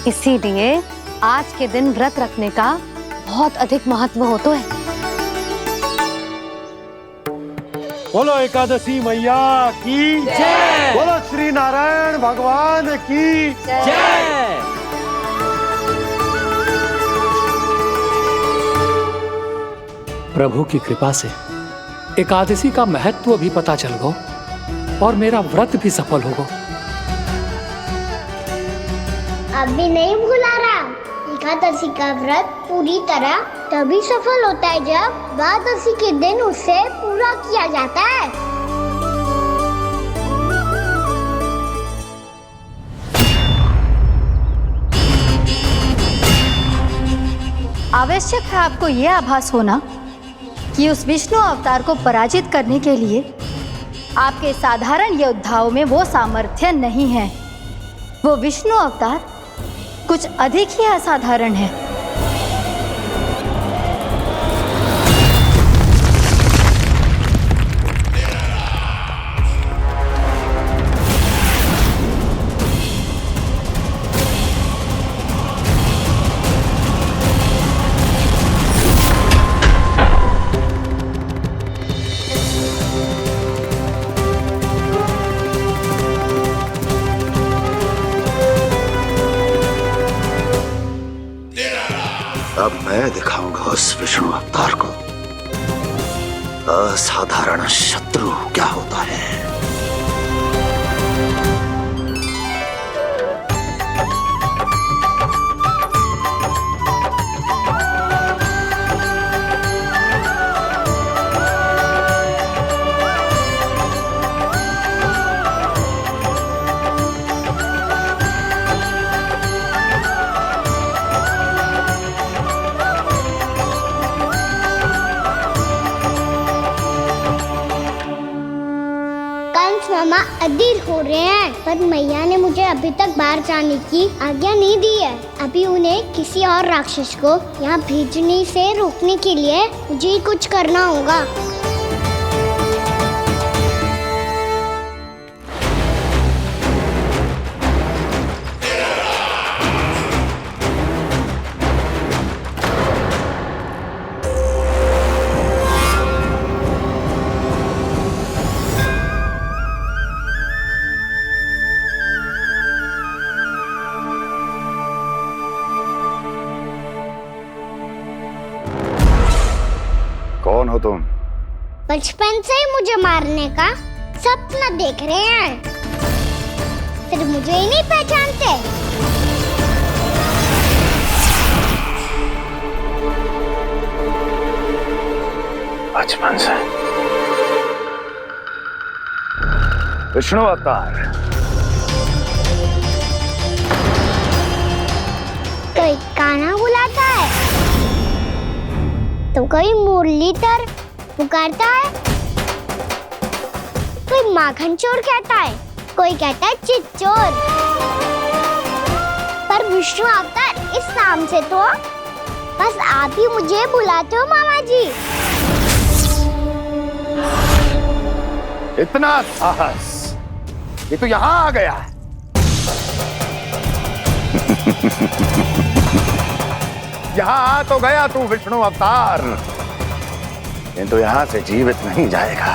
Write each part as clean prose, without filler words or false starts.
इसीलिए आज के दिन व्रत रखने का बहुत अधिक महत्व होता है। बोलो एकादशी मैया की जय। बोलो श्री नारायण भगवान की जय। प्रभु की कृपा से एकादशी का महत्व भी पता चल गो और मेरा व्रत भी सफल होगा। अभी नहीं भूला राम, एकादशी का व्रत पूरी तरह तभी सफल होता है जब द्वादशी के दिन उसे पूरा किया जाता है। आवश्यक है आपको यह आभास होना कि उस विष्णु अवतार को पराजित करने के लिए आपके साधारण योद्धाओं में वो सामर्थ्य नहीं है। वो विष्णु अवतार कुछ अधिक ही असाधारण है। अब मैं दिखाऊंगा उस विष्णु अवतार को असाधारण शत्रु क्या होता है। मामा अधीर हो रहे हैं, पर मैया ने मुझे अभी तक बाहर जाने की आज्ञा नहीं दी है। अभी उन्हें किसी और राक्षस को यहाँ भेजने से रोकने के लिए मुझे ही कुछ करना होगा। कौन हो तुम? बचपन से ही मुझे मारने का सपना देख रहे हैं, सिर्फ मुझे ही नहीं पहचानते। बचपन से विष्णु अवतार। कोई कान्हा बुलाता है तो कोई मुरलीधर पुकारता है, कोई माखन चोर कहता है, कोई कहता है चिच्चोर। पर विष्णु अवतार इस नाम से तो बस आप ही मुझे बुलाते हो मामा जी। इतना साहस, ये तो यहाँ आ गया है। यहाँ आ तो गया तू विष्णु अवतार, किंतु यहाँ से जीवित नहीं जाएगा।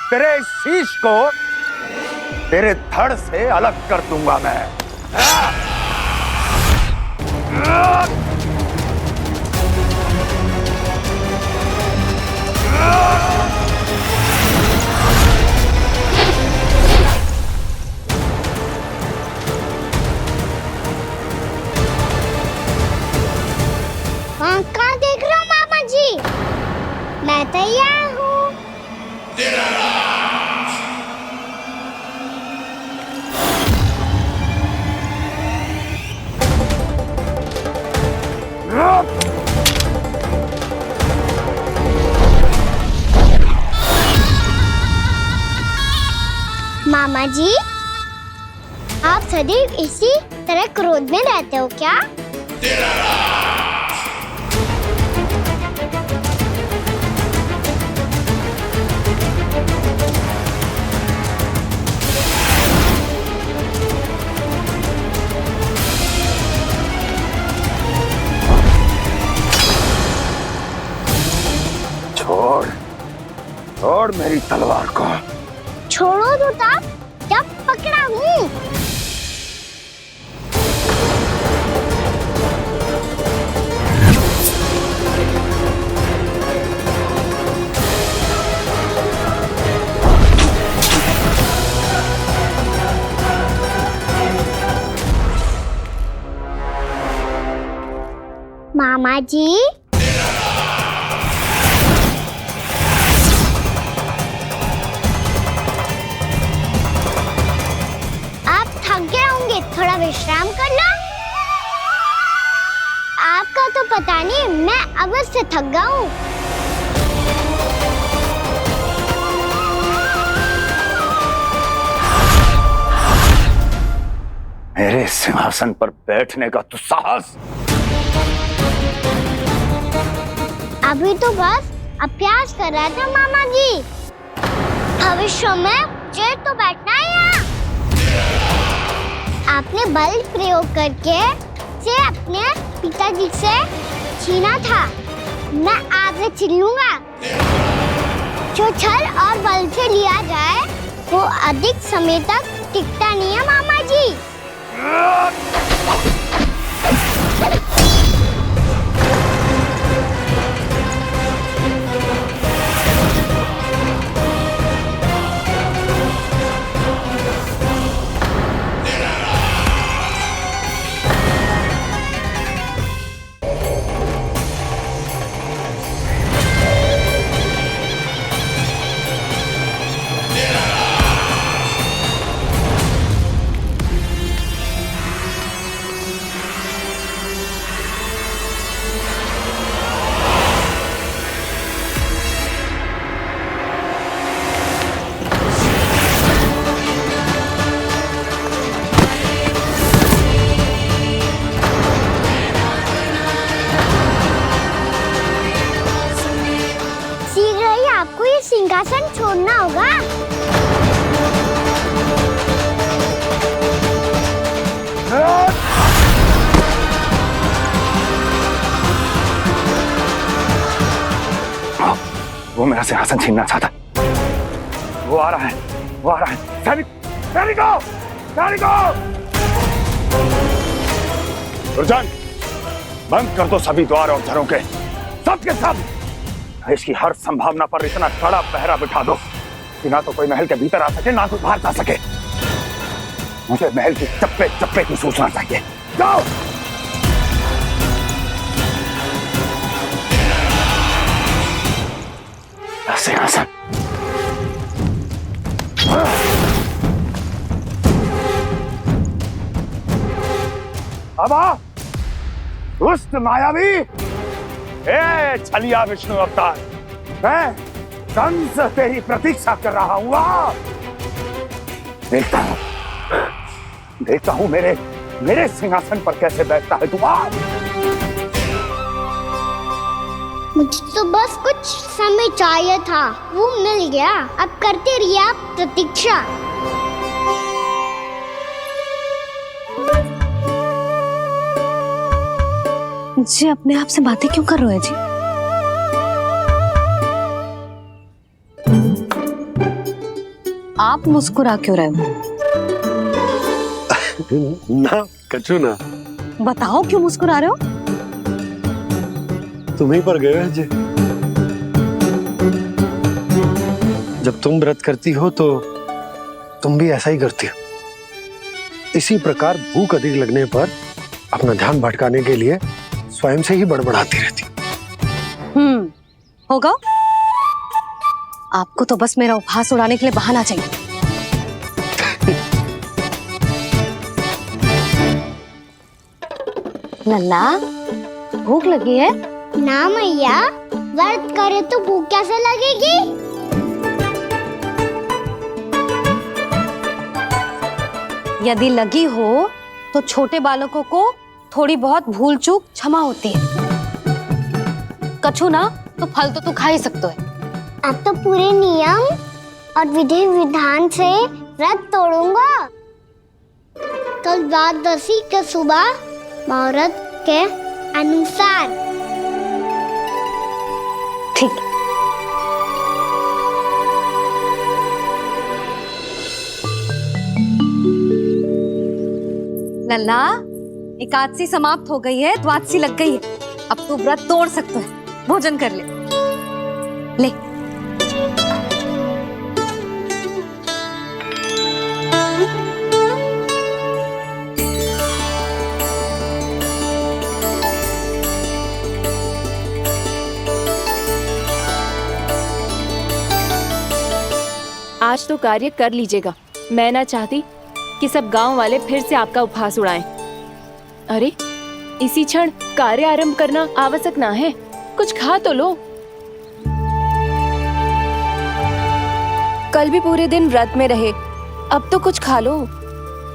तेरे इस शीश को तेरे धड़ से अलग कर दूंगा मैं। कहाँ देख रहे हो मामा जी? मैं तैयार हूँ। मामा जी, आप सदैव इसी तरह क्रोध में रहते हो क्या? मेरी तलवार को। छोड़ो तो तब जब पकड़ा हूँ। मामा जी, आप थक गए होंगे, थोड़ा विश्राम कर लो। आपका तो पता नहीं, मैं अवश्य थक गया हूँ। मेरे सिंहासन पर बैठने का तो साहस। अभी तो बस अभ्यास कर रहा था मामा जी। भविष्य में मुझे तो बैठना है यहाँ। आपने बल प्रयोग करके से अपने पिताजी से छीना था। मैं आपसे छीन लूंगा। जो छल और बल से लिया जाए वो अधिक समय तक टिकता नहीं है मामा जी। आपको ये सिंहासन छोड़ना होगा। वो मेरा सिंहासन छीनना चाहता। वो आ रहा है, वो आ रहा है। सैनिकों, दुर्जन, बंद कर दो सभी द्वार और झरों के, सबके सब। इसकी हर संभावना पर इतना कड़ा पहरा बिठा दो कि ना तो कोई महल के भीतर आ सके, ना कोई बाहर जा सके। मुझे महल की चप्पे चप्पे की सूचना चाहिए। जाओ। सिंहासन। अब आ, दुष्ट मायावी, ए छलिया विष्णु अवतार, मैं कंस तेरी प्रतीक्षा कर रहा हूँ। देखता हूँ मेरे सिंहासन पर कैसे बैठता है तू। मुझे तो बस कुछ समय चाहिए था, वो मिल गया। अब करते रहिए आप प्रतीक्षा। जी अपने आप से बातें क्यों कर रहे हो जी? आप मुस्कुरा क्यों रहे हो? ना कचू ना। बताओ क्यों मुस्कुरा रहे हो? तुम ही पर गए हैं जी। जब तुम व्रत करती हो तो तुम भी ऐसा ही करती हो। इसी प्रकार भूख अधिक लगने पर अपना ध्यान भटकाने के लिए स्वयं से ही बड़बड़ाती रहती। होगा। आपको तो बस मेरा उपहास उड़ाने के लिए बहाना चाहिए। नन्ना, भूख लगी है? ना मैया, व्रत करे तो भूख कैसे लगेगी? यदि लगी हो तो छोटे बालकों को थोड़ी बहुत भूल चूक क्षमा होती है। कछु ना तो फल तो तू खा ही सकते है। अब तो पूरे नियम और विधि विधान से व्रत तोड़ूंगा। कल द्वादशी के सुबह मुहूर्त के अनुसार। ठीक। लल्ला, एकादशी समाप्त हो गई है, द्वादशी लग गई है। अब तू व्रत तोड़ सकता है, भोजन कर ले। ले। आज तो कार्य कर लीजिएगा। मैं ना चाहती कि सब गांव वाले फिर से आपका उपहास उड़ाएं। अरे इसी क्षण कार्य आरंभ करना आवश्यक ना है, कुछ खा तो लो। कल भी पूरे दिन व्रत में रहे, अब तो कुछ खा लो।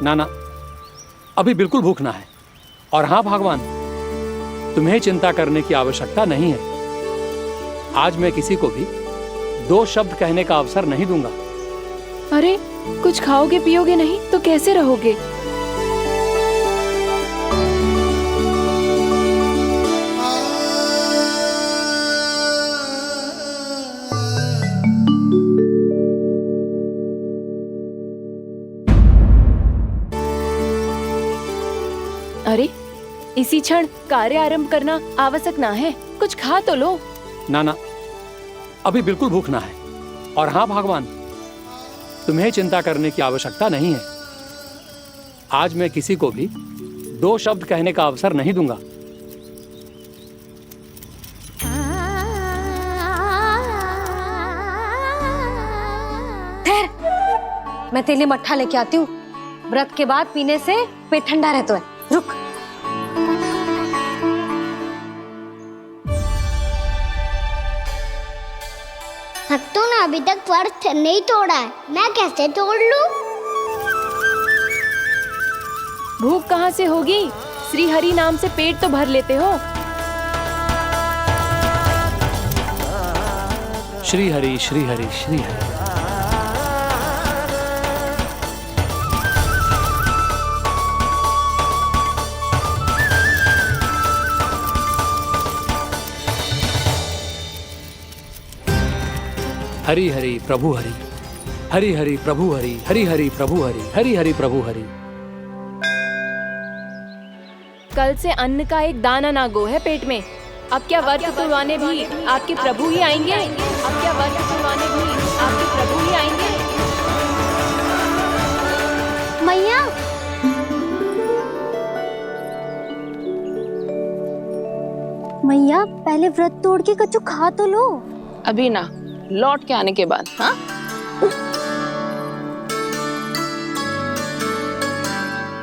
ना ना, अभी बिल्कुल भूख ना है। और हाँ भगवान, तुम्हें चिंता करने की आवश्यकता नहीं है। आज मैं किसी को भी 2 शब्द कहने का अवसर नहीं दूंगा। अरे कुछ खाओगे पियोगे नहीं तो कैसे रहोगे? अरे इसी क्षण कार्य आरंभ करना आवश्यक ना है, कुछ खा तो लो। ना ना, अभी बिल्कुल भूख ना है। और हाँ भगवान, तुम्हें चिंता करने की आवश्यकता नहीं है। आज मैं किसी को भी 2 शब्द कहने का अवसर नहीं दूंगा। ठहर, मैं तेरे लिए मट्ठा लेके आती हूँ। व्रत के बाद पीने से पेट ठंडा रहता है। रुक। भक्तों ने अभी तक व्रत नहीं तोड़ा है, मैं कैसे तोड़ लूं? भूख कहाँ से होगी? श्री हरि नाम से पेट तो भर लेते हो। श्री हरि श्री हरि श्री हरि। हरि हरि प्रभु हरि, हरि हरि प्रभु हरि, हरि हरि प्रभु हरि, हरि हरि प्रभु हरि। कल से अन्न का एक दाना ना गो है पेट में। अब क्या व्रत तुड़वाने भी आपके प्रभु ही आएंगे? अब क्या व्रत तुड़वाने भी आपके प्रभु ही आएंगे? मैया, मैया पहले व्रत तोड़ के कच्चू खा तो लो। अभी ना, लौट के आने के बाद। हाँ,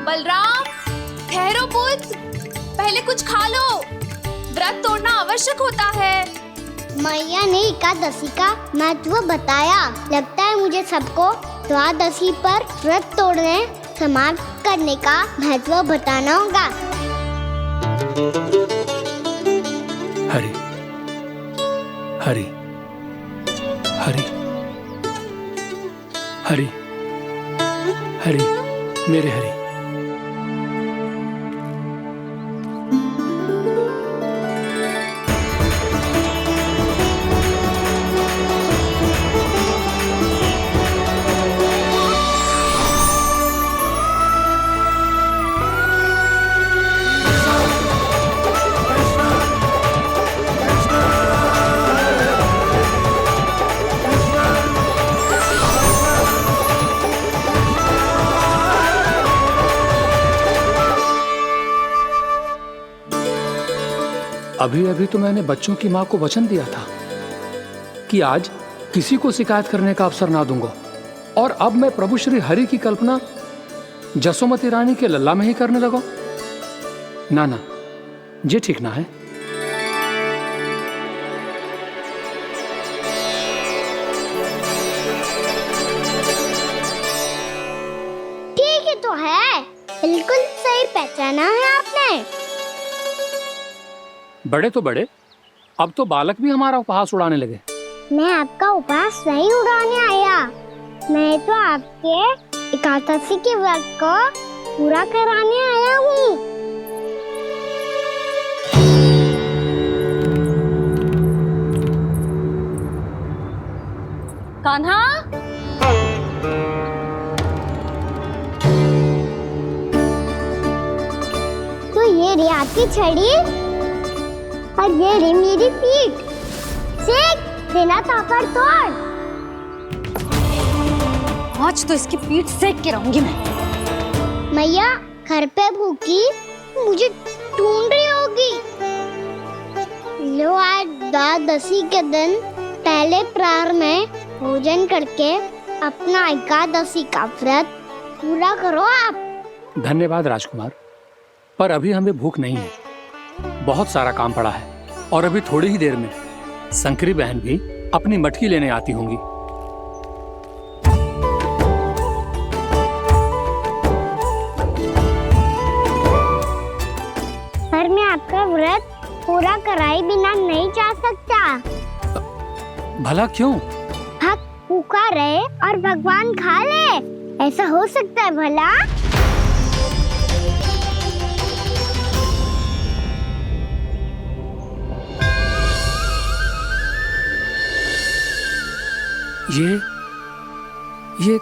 बलराम ठहरो पुत्र, पहले कुछ खा लो, व्रत तोड़ना आवश्यक होता है। मैया ने एकादशी का महत्व बताया। लगता है मुझे सबको द्वादशी पर व्रत तोड़ने समाप्त करने का महत्व बताना होगा। हरि हरि हरि हरि हरि, मेरे हरि। अभी अभी तो मैंने बच्चों की माँ को वचन दिया था कि आज किसी को शिकायत करने का अवसर ना दूंगा, और अब मैं प्रभु श्री हरि की कल्पना जसोमती रानी के लल्ला में ही करने लगा। ना ना, ये ठीक ना है। ठीक है तो है, बिल्कुल सही पहचाना है आपने। बड़े तो बड़े, अब तो बालक भी हमारा उपहास उड़ाने लगे। मैं आपका उपहास नहीं उड़ाने आया, मैं तो आपके एकादशी के व्रत को पूरा कराने आया हूँ। कान्हा, ये रे आपकी छड़ी और ये रे मेरी पीठ। सेक बिना ताकत तोड़। आज तो इसकी पीठ सेक के रहूंगी मैं। मैया घर पे भूखी मुझे ढूंढ रही होगी। लो आज द्वादशी के दिन पहले प्रहर में भोजन करके अपना एकादशी का व्रत पूरा करो आप। धन्यवाद राजकुमार, पर अभी हमें भूख नहीं है। बहुत सारा काम पड़ा है और अभी थोड़ी ही देर में शंकरी बहन भी अपनी मटकी लेने आती होंगी। पर मैं आपका व्रत पूरा कराए बिना नहीं जा सकता। भला क्यों? भक्त भूखा रहे और भगवान खा ले, ऐसा हो सकता है भला? ये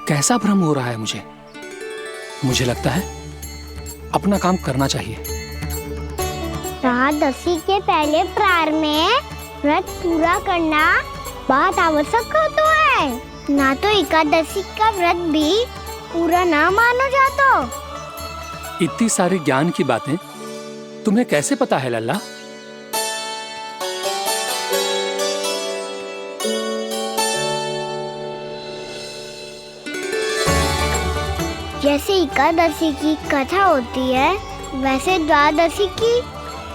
कैसा भ्रम हो रहा है मुझे लगता है अपना काम करना चाहिए। द्वादशी के पहले प्रहर में व्रत पूरा करना बहुत आवश्यक होता है, ना तो एकादशी का व्रत भी पूरा ना मानो जातो। इतनी सारी ज्ञान की बातें तुम्हें कैसे पता है लल्ला? जैसे एकादशी की कथा होती है, वैसे द्वादशी की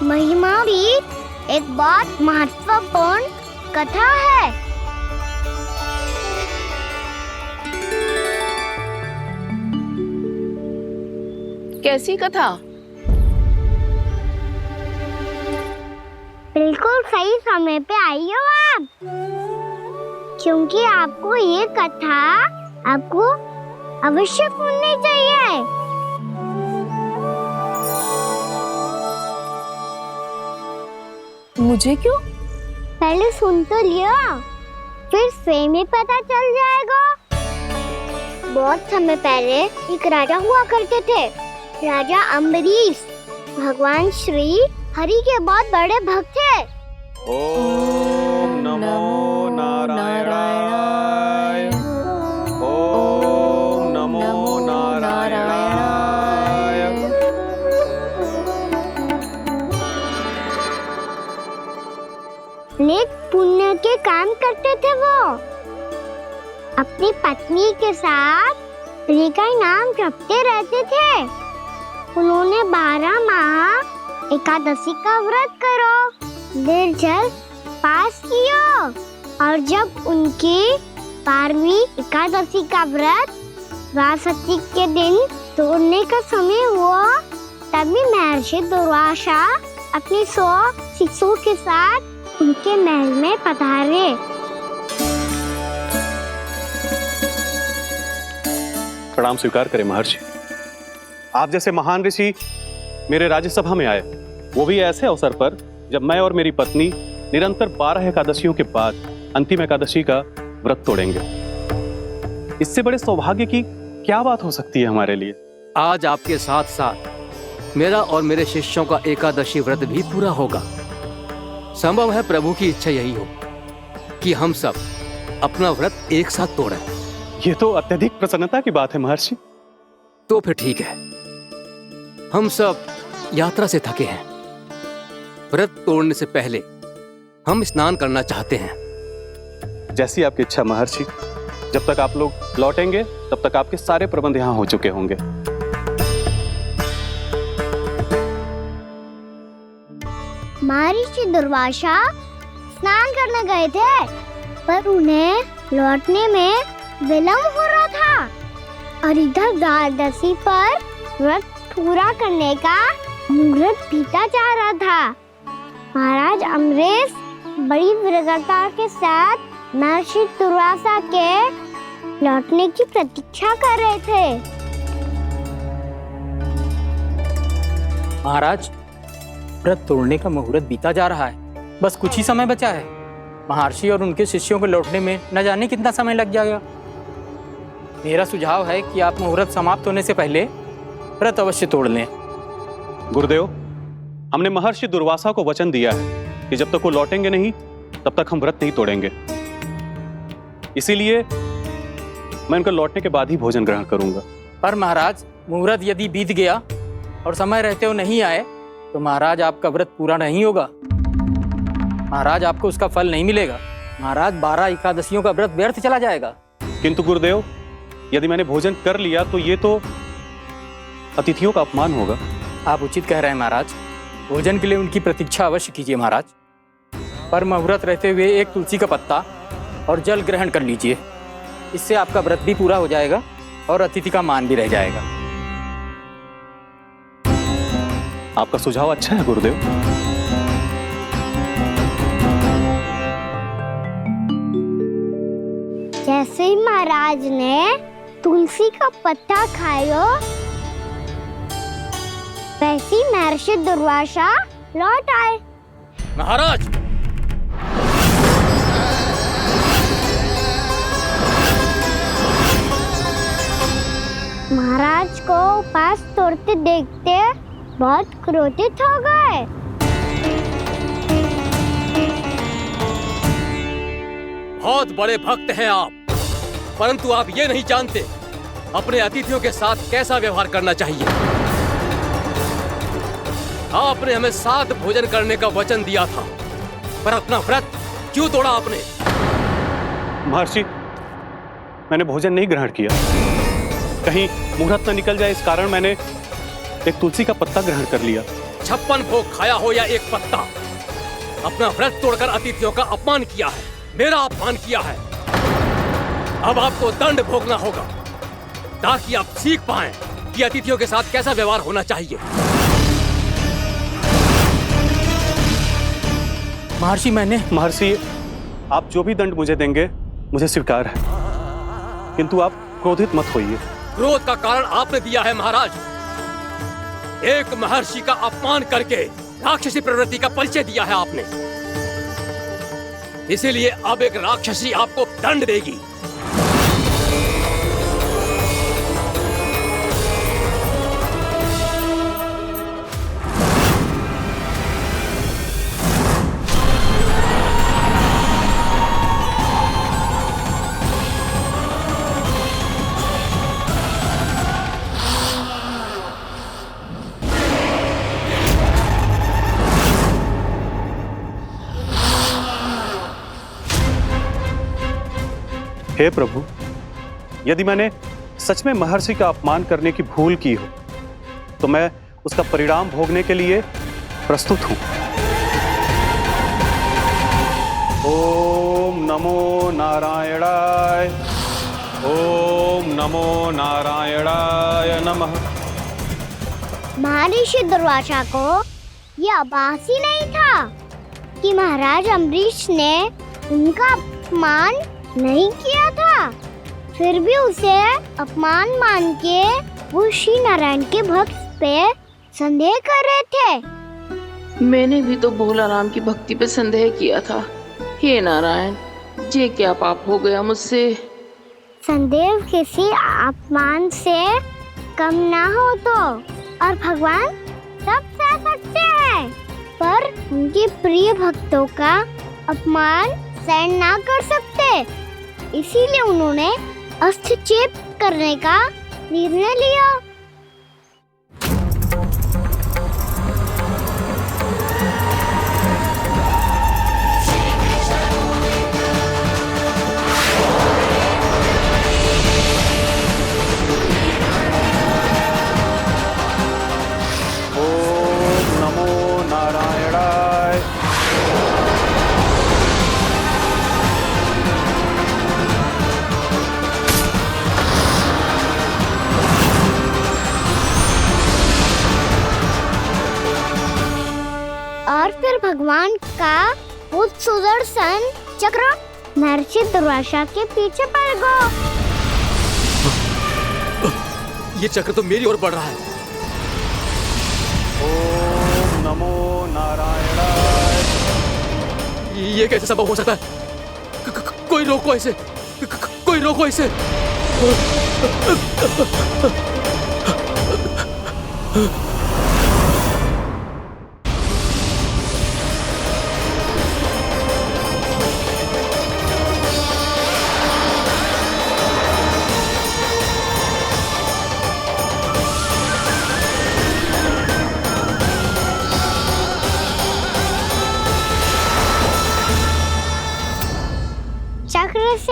महिमा भी एक बहुत महत्वपूर्ण कथा है। कैसी कथा? बिल्कुल सही समय पे आई हो आप, क्योंकि आपको ये कथा आपको अवश्य सुननी चाहिए। मुझे क्यों? पहले सुन तो लियो, फिर स्वयं ही पता चल जाएगा। बहुत समय पहले एक राजा हुआ करते थे, राजा अम्बरीश। भगवान श्री हरि के बहुत बड़े भक्त थे। ओम नमो नारायणाय। ओम नमो नारायणाय। नेक पुण्य के काम करते थे वो। अपनी पत्नी के साथ हरि का नाम जपते रहते थे। उन्होंने 12 माह एकादशी का व्रत करो निर्जल पास किया, और जब उनकी 12वीं एकादशी का व्रत द्वादशी के दिन तोड़ने का समय हुआ, तभी महर्षि दुर्वासा अपनी 100 शिष्यों के साथ उनके महल में पधारे। प्रणाम स्वीकार करें महर्षि। आप जैसे महान ऋषि मेरे राज्यसभा में आए, वो भी ऐसे अवसर पर जब मैं और मेरी पत्नी निरंतर 12 एकादशियों के बाद अंतिम एकादशी का व्रत तोड़ेंगे। इससे बड़े सौभाग्य की क्या बात हो सकती है हमारे लिए? आज आपके साथ साथ मेरा और मेरे शिष्यों का एकादशी व्रत भी पूरा होगा। संभव है प्रभु की इच्छा यही हो कि हम सब अपना व्रत एक साथ तोड़ें। ये तो अत्यधिक प्रसन्नता की बात है महर्षि। तो फिर ठीक है, हम सब यात्रा से थके हैं। व्रत तोड़ने से पहले हम स्नान करना चाहते हैं। जैसी आपकी इच्छा महर्षि। जब तक आप लोग लौटेंगे तब तक आपके सारे प्रबंध यहाँ हो चुके होंगे। महर्षि दुर्वासा स्नान करने गए थे, पर उन्हें लौटने में विलंब हो रहा था, और इधर द्वादशी पर व्रत पूरा करने का मुहूर्त बीता जा रहा था। महाराज अम्बरीश बड़ी विरक्ति के साथ महर्षि दुर्वासा के लौटने की प्रतीक्षा कर रहे थे। महाराज, व्रत तोड़ने का मुहूर्त बीता जा रहा है, बस कुछ ही समय बचा है। महर्षि और उनके शिष्यों के लौटने में न जाने कितना समय लग जाएगा। मेरा सुझाव है कि आप मुहूर्त समाप्त होने से पहले व्रत अवश्य तोड़ लें। गुरुदेव, हमने महर्षि दुर्वासा को वचन दिया है कि जब तक वो लौटेंगे नहीं तब तक हम व्रत नहीं तोड़ेंगे। इसीलिए मैं उनके लौटने के बाद ही भोजन ग्रहण करूंगा। पर महाराज, मुहूर्त यदि बीत गया और समय रहते हो नहीं आए तो महाराज आपका व्रत पूरा नहीं होगा। महाराज आपको उसका फल नहीं मिलेगा। महाराज 12 एकादशियों का व्रत व्यर्थ चला जाएगा। किंतु गुरुदेव, यदि मैंने भोजन कर लिया तो ये तो अतिथियों का अपमान होगा। आप उचित कह रहे हैं महाराज। भोजन के लिए उनकी प्रतीक्षा अवश्य कीजिए महाराज। पर मुहूर्त रहते हुए एक तुलसी का पत्ता और जल ग्रहण कर लीजिए। इससे आपका व्रत भी पूरा हो जाएगा और अतिथि का मान भी रह जाएगा। आपका सुझाव अच्छा है गुरुदेव। जैसे ही महाराज ने तुलसी का पत्ता खाया, वैसे ही महर्षि दुर्वासा लौट आए। महाराज, महाराज को उपास तोड़ते देखते बहुत क्रोधित हो गए। बहुत बड़े भक्त हैं आप, परंतु आप ये नहीं जानते अपने अतिथियों के साथ कैसा व्यवहार करना चाहिए। आपने हमें साथ भोजन करने का वचन दिया था, पर अपना व्रत क्यों तोड़ा आपने? महर्षि, मैंने भोजन नहीं ग्रहण किया। कहीं मुहूर्त न निकल जाए, इस कारण मैंने एक तुलसी का पत्ता ग्रहण कर लिया। 56 भोग खाया हो या एक पत्ता, अपना व्रत तोड़कर अतिथियों का अपमान किया है, मेरा अपमान किया है। अब आपको दंड भोगना होगा ताकि आप सीख पाएं कि अतिथियों के साथ कैसा व्यवहार होना चाहिए। महर्षि, आप जो भी दंड मुझे देंगे मुझे स्वीकार है, किंतु आप क्रोधित मत होइए। क्रोध का कारण आपने दिया है महाराज। एक महर्षि का अपमान करके राक्षसी प्रवृत्ति का परिचय दिया है आपने। इसीलिए अब एक राक्षसी आपको दंड देगी। हे प्रभु, यदि मैंने सच में महर्षि का अपमान करने की भूल की हो तो मैं उसका परिणाम भोगने के लिए प्रस्तुत हूं। ओम नमो नारायणाय, ओम नमो नारायणाय नमः। महर्षि दुर्वासा को यह आभास ही नहीं था कि महाराज अम्बरीश ने उनका अपमान नहीं किया था। फिर भी उसे अपमान मान के वो श्री नारायण के भक्त पे संदेह कर रहे थे। मैंने भी तो भोला राम की भक्ति पे संदेह किया था। हे नारायण, ये क्या पाप हो गया मुझसे? संदेह किसी अपमान से कम ना हो तो, और भगवान सब सह सकते हैं, पर उनके प्रिय भक्तों का अपमान सहन ना कर सकते। इसीलिए उन्होंने अस्थिचेप करने का निर्णय लिया। ओम नमो नारायणाय। और फिर भगवान का वो सुदर्शन चक्र महर्षि दुर्वासा के पीछे पड़ गया। ये चक्र तो मेरी ओर बढ़ रहा है। ओम नमो नारायणाय। ये कैसे संभव हो सकता है? कोई रोको इसे, कोई रोको इसे।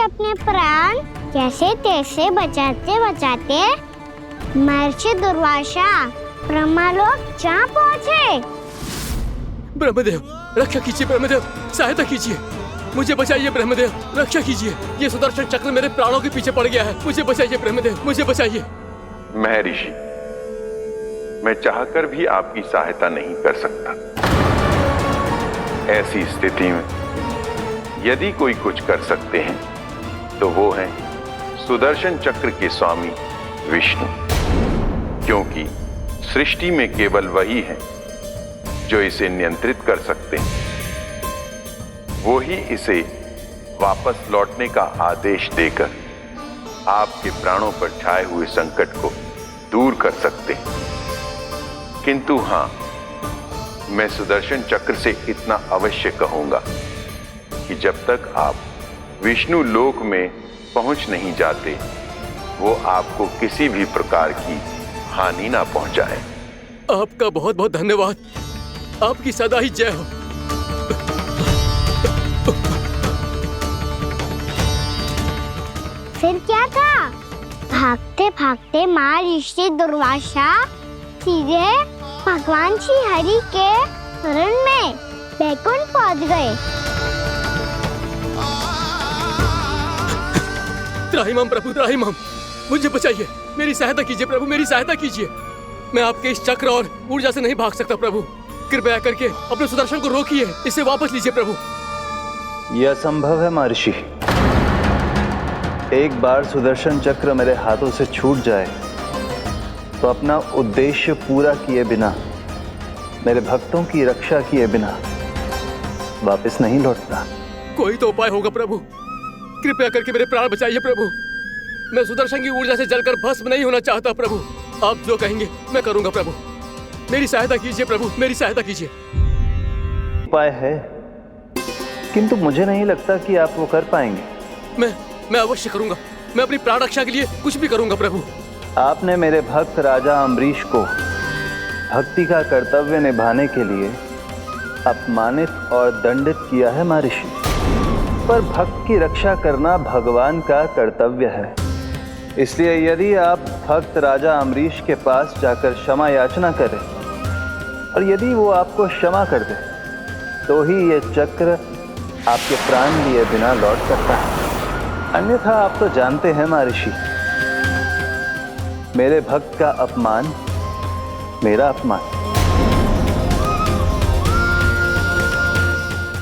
अपने प्राण कैसे तैसे बचाते बचाते महर्षि दुर्वासा ब्रह्मलोक जहाँ पहुँचे। ब्रह्मदेव रक्षा कीजिए, ब्रह्मदेव सहायता कीजिए, मुझे बचाइए ब्रह्मदेव, रक्षा कीजिए। ये सुदर्शन चक्र मेरे प्राणों के पीछे पड़ गया है, मुझे बचाइए ब्रह्मदेव, मुझे बचाइए। महर्षि, मैं चाहकर भी आपकी सहायता नहीं कर सकता। ऐसी स्थिति में यदि कोई कुछ कर सकते हैं तो वो है सुदर्शन चक्र के स्वामी विष्णु, क्योंकि सृष्टि में केवल वही है जो इसे नियंत्रित कर सकते हैं। वो ही इसे वापस लौटने का आदेश देकर आपके प्राणों पर छाए हुए संकट को दूर कर सकते हैं। किंतु हां, मैं सुदर्शन चक्र से इतना अवश्य कहूंगा कि जब तक आप विष्णु लोक में पहुंच नहीं जाते, वो आपको किसी भी प्रकार की हानि ना पहुंचाए। आपका बहुत बहुत धन्यवाद, आपकी सदा ही जय हो। फिर क्या था? भागते भागते महर्षि दुर्वासा सीधे भगवान श्री हरि के शरण में बैकुंठ पहुंच गए। त्राहिमाम प्रभु, त्राहिमाम, मुझे बचाइए, मेरी सहायता कीजिए प्रभु, मेरी सहायता कीजिए। मैं आपके इस चक्र और ऊर्जा से नहीं भाग सकता प्रभु, कृपया करके अपने सुदर्शन को रोकिए, इसे वापस लीजिए प्रभु। यह असंभव है महर्षि। एक बार सुदर्शन चक्र मेरे हाथों से छूट जाए तो अपना उद्देश्य पूरा किए बिना, मेरे भक्तों की रक्षा किए बिना वापस नहीं लौटता। कोई तो उपाय होगा प्रभु, कृपया करके मेरे प्राण बचाइए प्रभु। मैं सुदर्शन की ऊर्जा से जलकर भस्म नहीं होना चाहता प्रभु। आप जो कहेंगे मैं करूंगा प्रभु, मेरी सहायता कीजिए प्रभु, मेरी सहायता कीजिए। उपाय है, किंतु मुझे नहीं लगता कि आप वो कर पाएंगे। मैं अवश्य करूंगा, मैं अपनी प्राण रक्षा के लिए कुछ भी करूंगा प्रभु। आपने मेरे भक्त राजा अम्बरीश को भक्ति का कर्तव्य निभाने के लिए अपमानित और दंडित किया है महर्षि, पर भक्त की रक्षा करना भगवान का कर्तव्य है। इसलिए यदि आप भक्त राजा अम्बरीश के पास जाकर क्षमा याचना करें और यदि वो आपको क्षमा कर दे तो ही ये चक्र आपके प्राण लिए बिना लौट सकता है। अन्यथा आप तो जानते हैं महर्षि, मेरे भक्त का अपमान मेरा अपमान।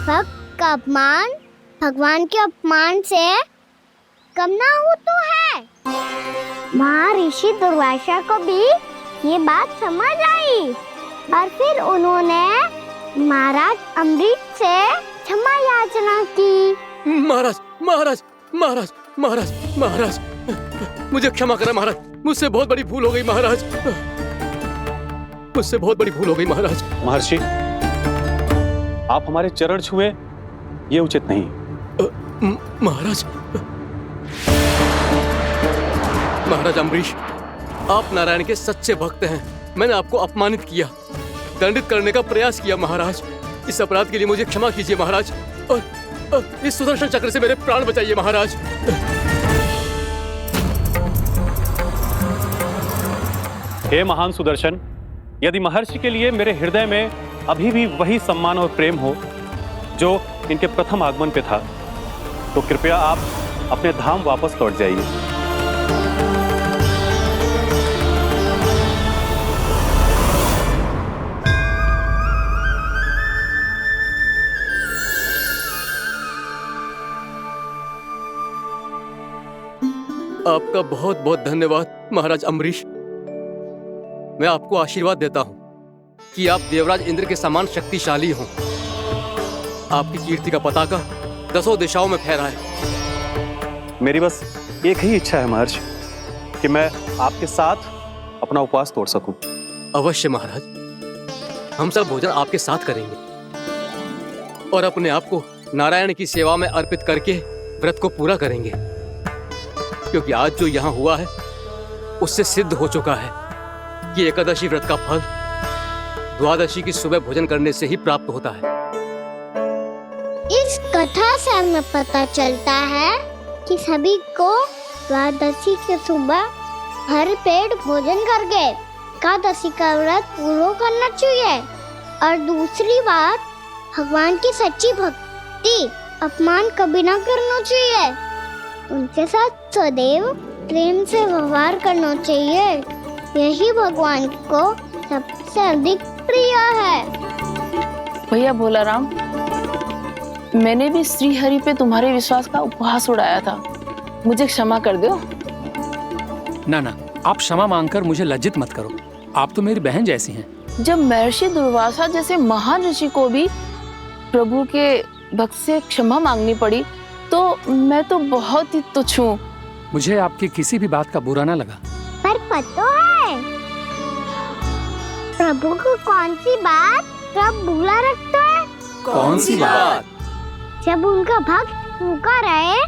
भक्त का अपमान भगवान के अपमान से कम ना हो तो है। महर्षि दुर्वासा को भी ये बात समझ आई और फिर उन्होंने महाराज अम्बरीश से क्षमा याचना की। महाराज महाराज महाराज महाराज महाराज, मुझे क्षमा करें महाराज, मुझसे बहुत बड़ी भूल हो गई महाराज, मुझसे बहुत बड़ी भूल हो गई महाराज। महर्षि, आप हमारे चरण छुए ये उचित नहीं। महाराज, महाराज अम्बरीश, आप नारायण के सच्चे भक्त हैं। मैंने आपको अपमानित किया, दंडित करने का प्रयास किया महाराज। इस अपराध के लिए मुझे क्षमा कीजिए महाराज, और इस सुदर्शन चक्र से मेरे प्राण बचाइए महाराज। हे महान सुदर्शन, यदि महर्षि के लिए मेरे हृदय में अभी भी वही सम्मान और प्रेम हो जो इनके प्रथम आगमन पे था, तो कृपया आप अपने धाम वापस लौट जाइए। आपका बहुत बहुत धन्यवाद महाराज अम्बरीश। मैं आपको आशीर्वाद देता हूं कि आप देवराज इंद्र के समान शक्तिशाली हों। आपकी कीर्ति का पताका 10 दिशाओं में फहराए। मेरी बस एक ही इच्छा है महर्षि, कि मैं आपके साथ अपना उपवास तोड़ सकूं। अवश्य महाराज, हम सब भोजन आपके साथ करेंगे और अपने आप को नारायण की सेवा में अर्पित करके व्रत को पूरा करेंगे, क्योंकि आज जो यहाँ हुआ है उससे सिद्ध हो चुका है कि एकादशी व्रत का फल द्वादशी की सुबह भोजन करने से ही प्राप्त होता है। इस कथा से हमें पता चलता है कि सभी को द्वादशी के सुबह भर पेट भोजन करके एकादशी का व्रत पूरा करना चाहिए। और दूसरी बात, भगवान की सच्ची भक्ति अपमान कभी ना करना चाहिए। उनके साथ सदैव प्रेम से व्यवहार करना चाहिए। यही भगवान को सबसे अधिक प्रिय है। भैया भोलाराम, मैंने भी श्री हरि पे तुम्हारे विश्वास का उपहास उड़ाया था, मुझे क्षमा कर दो। ना ना, आप क्षमा मांगकर मुझे लज्जित मत करो, आप तो मेरी बहन जैसी हैं। जब महर्षि दुर्वासा जैसे महान ऋषि को भी प्रभु के भक्त से क्षमा मांगनी पड़ी, तो मैं तो बहुत ही तुच्छ हूँ। मुझे आपकी किसी भी बात का बुरा ना लगा। पर पता है प्रभु को कौन सी बात कब बुरा रखता है? कौन सी बात? जब उनका भक्त भूखा रहे,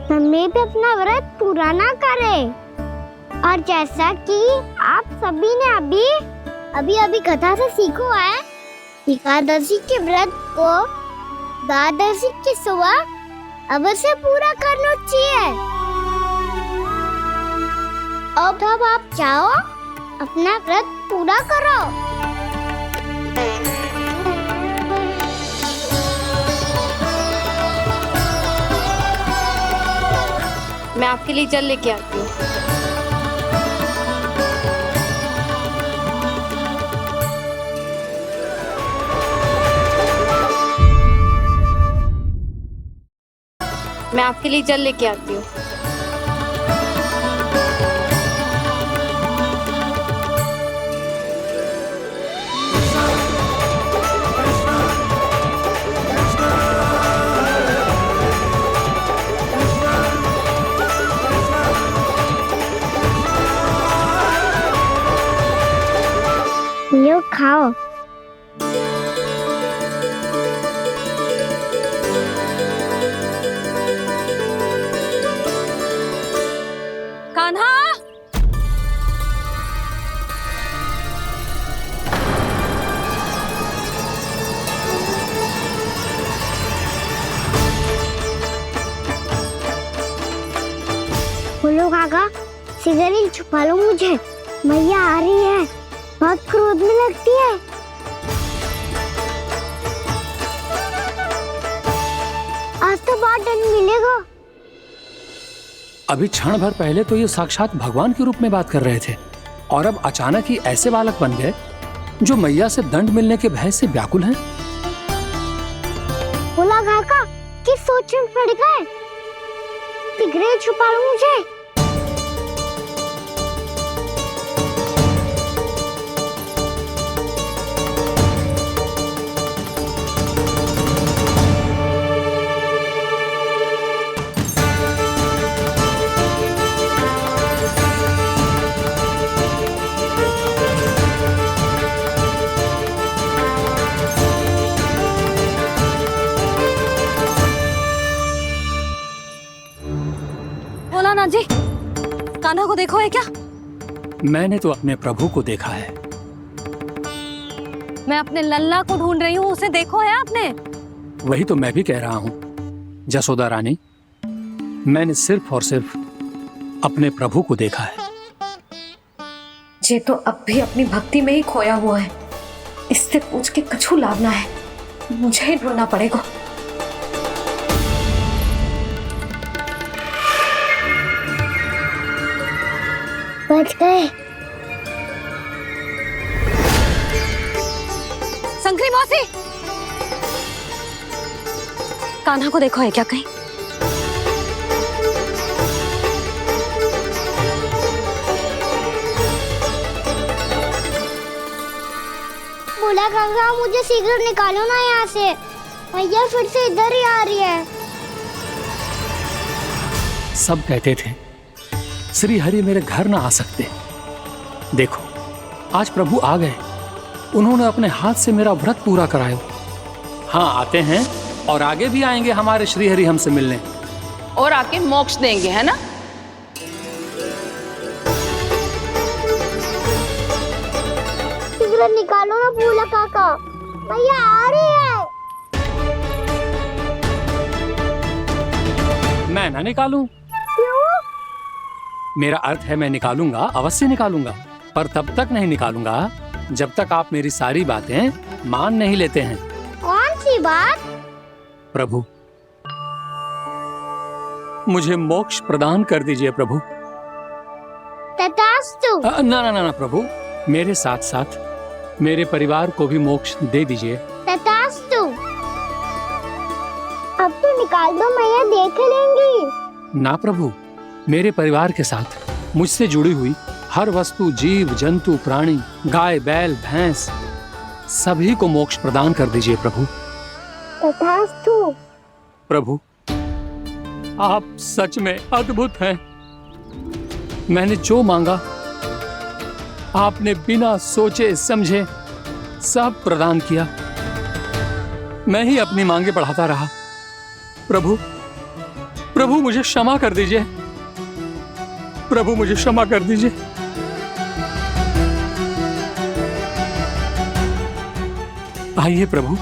समय पे अपना व्रत पूरा ना करे। और जैसा कि आप सभी ने अभी कथा से सीखो है, एकादशी के व्रत को द्वादशी की सुबह अवश्य पूरा करना चाहिए। अब आप जाओ, अपना व्रत पूरा करो। मैं आपके लिए जल लेके आती हूँ। मैं आपके लिए जल लेके आती हूँ। लो खाओ। कान्हा, बोलो काका, सिगरेट छुपा लो मुझे, मैया आ रही है, बहुत क्रोध में लगती है। आज तो बहुत दंड मिलेगा। अभी क्षण भर पहले तो ये साक्षात भगवान के रूप में बात कर रहे थे, और अब अचानक ही ऐसे बालक बन गए जो मैया से दंड मिलने के भय से व्याकुल हैं। बोला काका, किस सोच में पड़ गए? सिगरेट छुपा लो मुझे। भोलानाथ जी, कान्हा को देखो है क्या? मैंने तो अपने प्रभु को देखा है। मैं अपने लल्ला को ढूंढ रही हूँ, उसे देखो है आपने? वही तो मैं भी कह रहा हूँ जसोदा रानी, मैंने सिर्फ और सिर्फ अपने प्रभु को देखा है। ये तो अब भी अपनी भक्ति में ही खोया हुआ है, इससे पूछ के कछु लाभ ना है, मुझे ही ढूंढना पड़ेगा। बच गए। संकरी मौसी, कान्हा को देखो है क्या कहीं? बोला काका, मुझे सिगरेट निकालो ना यहाँ से, भैया फिर से इधर ही आ रही है। सब कहते थे श्री हरि मेरे घर ना आ सकते, देखो आज प्रभु आ गए, उन्होंने अपने हाथ से मेरा व्रत पूरा कराया। हाँ, आते हैं और आगे भी आएंगे हमारे श्री हरि हमसे मिलने, और आके मोक्ष देंगे, है ना? सिगरेट निकालो ना बोला काका, भैया आ रही है। मैं ना निकालूं? मेरा अर्थ है मैं निकालूंगा, अवश्य निकालूंगा, पर तब तक नहीं निकालूंगा जब तक आप मेरी सारी बातें मान नहीं लेते हैं। कौन सी बात? प्रभु, मुझे मोक्ष प्रदान कर दीजिए प्रभु। तथास्तु। ना ना ना ना प्रभु, मेरे साथ साथ मेरे परिवार को भी मोक्ष दे दीजिए। तथास्तु। अब तो निकाल दो, मैया देख लेंगी। ना प्रभु, मेरे परिवार के साथ मुझसे जुड़ी हुई हर वस्तु, जीव जंतु, प्राणी, गाय बैल भैंस, सभी को मोक्ष प्रदान कर दीजिए प्रभु। तथास्तु। प्रभु, आप सच में अद्भुत हैं। मैंने जो मांगा आपने बिना सोचे समझे सब प्रदान किया। मैं ही अपनी मांगे बढ़ाता रहा। प्रभु, प्रभु मुझे क्षमा कर दीजिए। प्रभु मुझे क्षमा कर दीजिए। आइए प्रभु।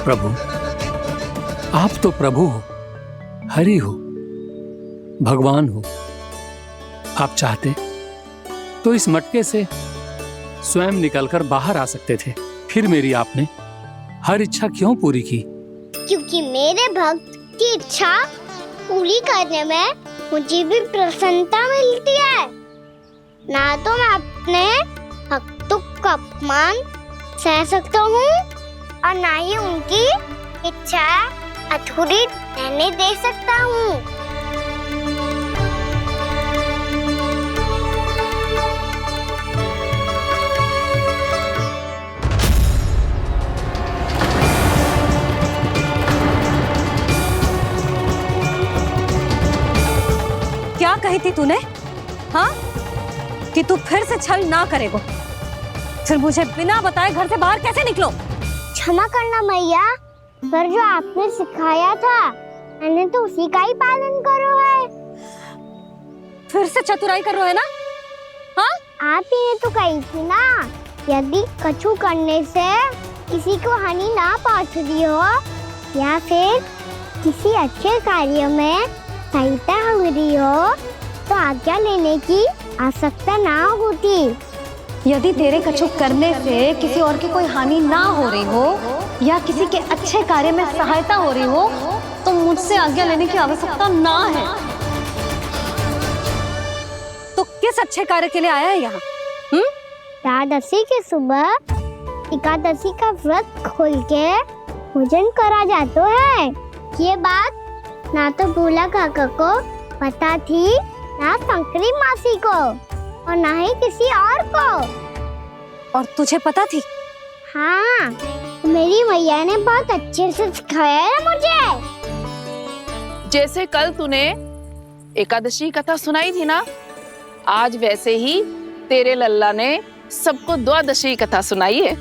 प्रभु, आप तो प्रभु हो, हरि हो, भगवान हो। आप चाहते तो इस मटके से स्वयं निकलकर बाहर आ सकते थे, फिर मेरी आपने हर इच्छा क्यों पूरी की? क्योंकि मेरे भक्त की इच्छा पूरी करने में मुझे भी प्रसन्नता मिलती है। ना तो मैं अपने भक्तों का अपमान सह सकता हूँ और ना ही उनकी इच्छा अधूरी रहने दे सकता हूँ। क्या कही थी तूने? हाँ, कि तू फिर से छल ना करेगा। फिर मुझे बिना बताए घर से बाहर कैसे निकलो? क्षमा करना मैया, पर जो आपने सिखाया था मैंने तो उसी का ही पालन करो है। फिर से चतुराई कर रहे हो है ना? हाँ, आप ही ने तो कही थी ना, यदि कछु करने से किसी को हानि ना पहुंच रही हो या फिर किसी अच्छे कार्य में सहायता हो रही हो तो आज्ञा लेने की आवश्यकता ना होती। यदि तेरे कछु करने से किसी और की कोई हानि ना हो रही हो या किसी के अच्छे कार्य में सहायता हो रही हो तो मुझसे आज्ञा लेने की आवश्यकता ना है। तो किस अच्छे कार्य के लिए आया है यहाँ? द्वादशी के सुबह एकादशी का व्रत खोल के भोजन करा जाता है। ये बात ना तो भोला काका को पता थी, ना शंकरी मासी को और ना ही किसी और को। और तुझे पता थी? हाँ, मेरी मैया ने बहुत अच्छे से सिखाया है मुझे। जैसे कल तूने एकादशी कथा सुनाई थी ना, आज वैसे ही तेरे लल्ला ने सबको द्वादशी कथा सुनाई है।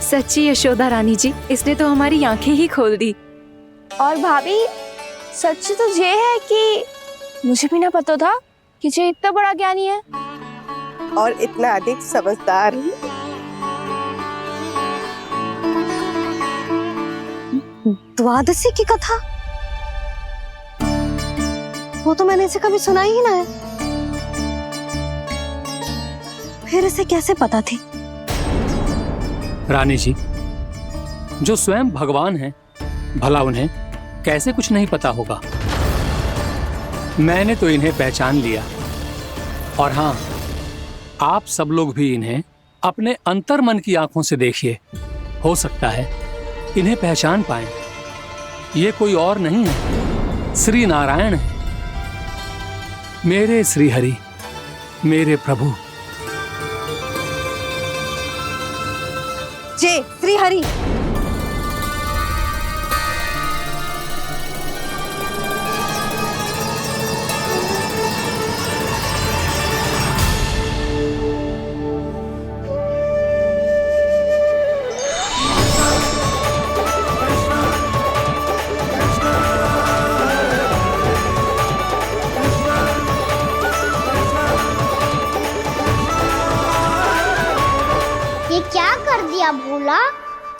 सच्ची यशोदा रानी जी, इसने तो हमारी आंखें ही खोल दी। और भाभी, सच तो ये है कि मुझे भी ना पता था कि ये इतना बड़ा ज्ञानी है और इतना अधिक समझदार ही। द्वादशी की कथा? वो तो मैंने इसे कभी सुना ही ना है। फिर इसे कैसे पता थी? रानी जी, जो स्वयं भगवान हैं, भला उन्हें कैसे कुछ नहीं पता होगा? मैंने तो इन्हें पहचान लिया। और हाँ, आप सब लोग भी इन्हें अपने अंतर्मन की आंखों से देखिए, हो सकता है इन्हें पहचान पाएं। ये कोई और नहीं है, श्री नारायण है, मेरे श्री हरि, मेरे प्रभु। जय श्री हरि। कर दिया भोला?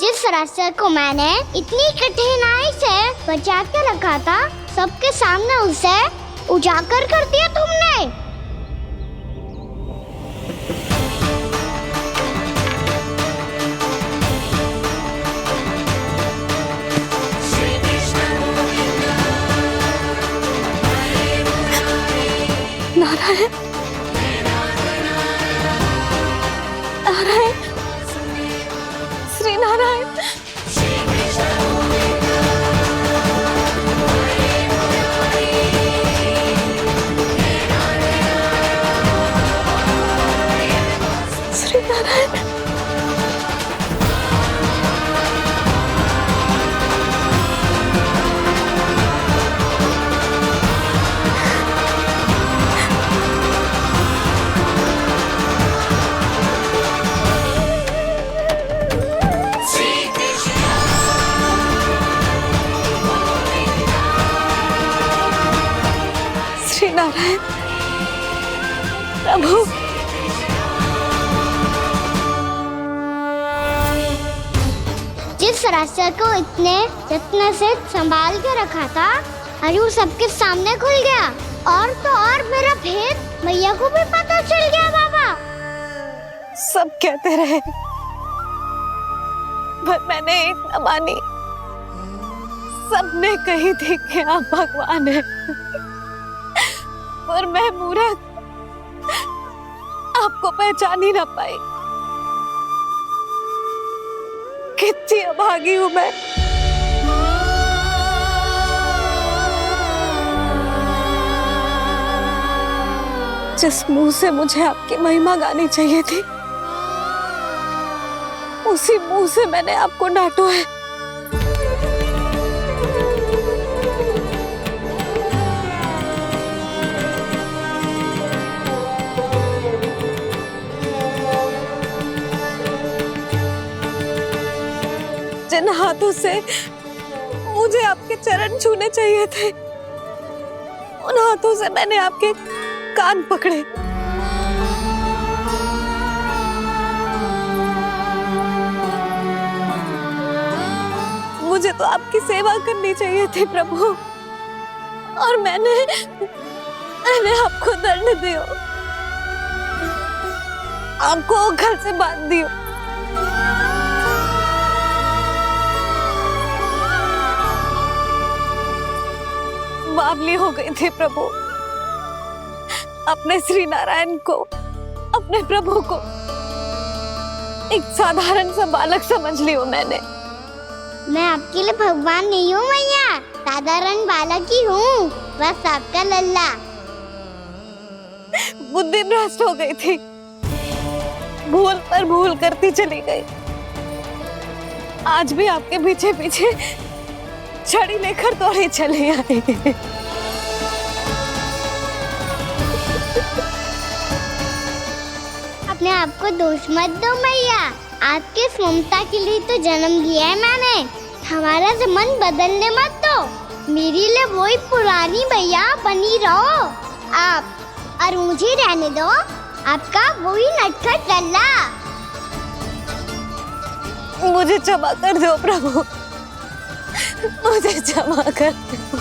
जिस रास्ते को मैंने इतनी कठिनाई से बचा के रखा था, सबके सामने उसे उजागर कर दिया तुमने। नारायण, नारायण, श्री नारायण। श्री नारायण। श्री नारायण प्रभु। जिस रास्ते को इतने यत्न से संभाल के रखा था, आज वो सबके सामने खुल गया। और तो और मेरा भेद मैया को भी पता चल गया बाबा। सब कहते रहे, पर मैंने एक न मानी। सबने कही थी कि आप भगवान हैं, पर मैं मूर्ख आपको पहचान ही ना पाई। कितनी अभागी हूं मैं। जिस मुंह से मुझे आपकी महिमा गानी चाहिए थी, उसी मुंह से मैंने आपको डांटा है। जिन हाथों से मुझे आपके चरण छूने चाहिए थे, उन हाथों से मैंने आपके कान पकड़े। मुझे तो आपकी सेवा करनी चाहिए थी प्रभु, और मैंने आपको दंड दियो, आपको घर से बांध दियो। बावली हो गई थी प्रभु। अपने श्री नारायण को, अपने प्रभु को एक साधारण सा बालक समझ लियो मैंने। मैं आपके लिए भगवान नहीं हूँ मैया, साधारण बालक ही हूँ, बस आपका लल्ला। बुद्धि भ्रष्ट हो गई थी, भूल पर भूल करती चली गई। आज भी आपके पीछे पीछे छड़ी लेकर दौड़े चले आए। अपने आप को दोष मत दो मैया, आपकी इस ममता के लिए तो जन्म लिया है मैंने। हमारा मन बदलने मत दो, मेरे लिए वही पुरानी मैया बनी रहो आप, और मुझे रहने दो आपका वही नटखट लल्ला। मुझे क्षमा कर दो प्रभु, मुझे क्षमा कर दो।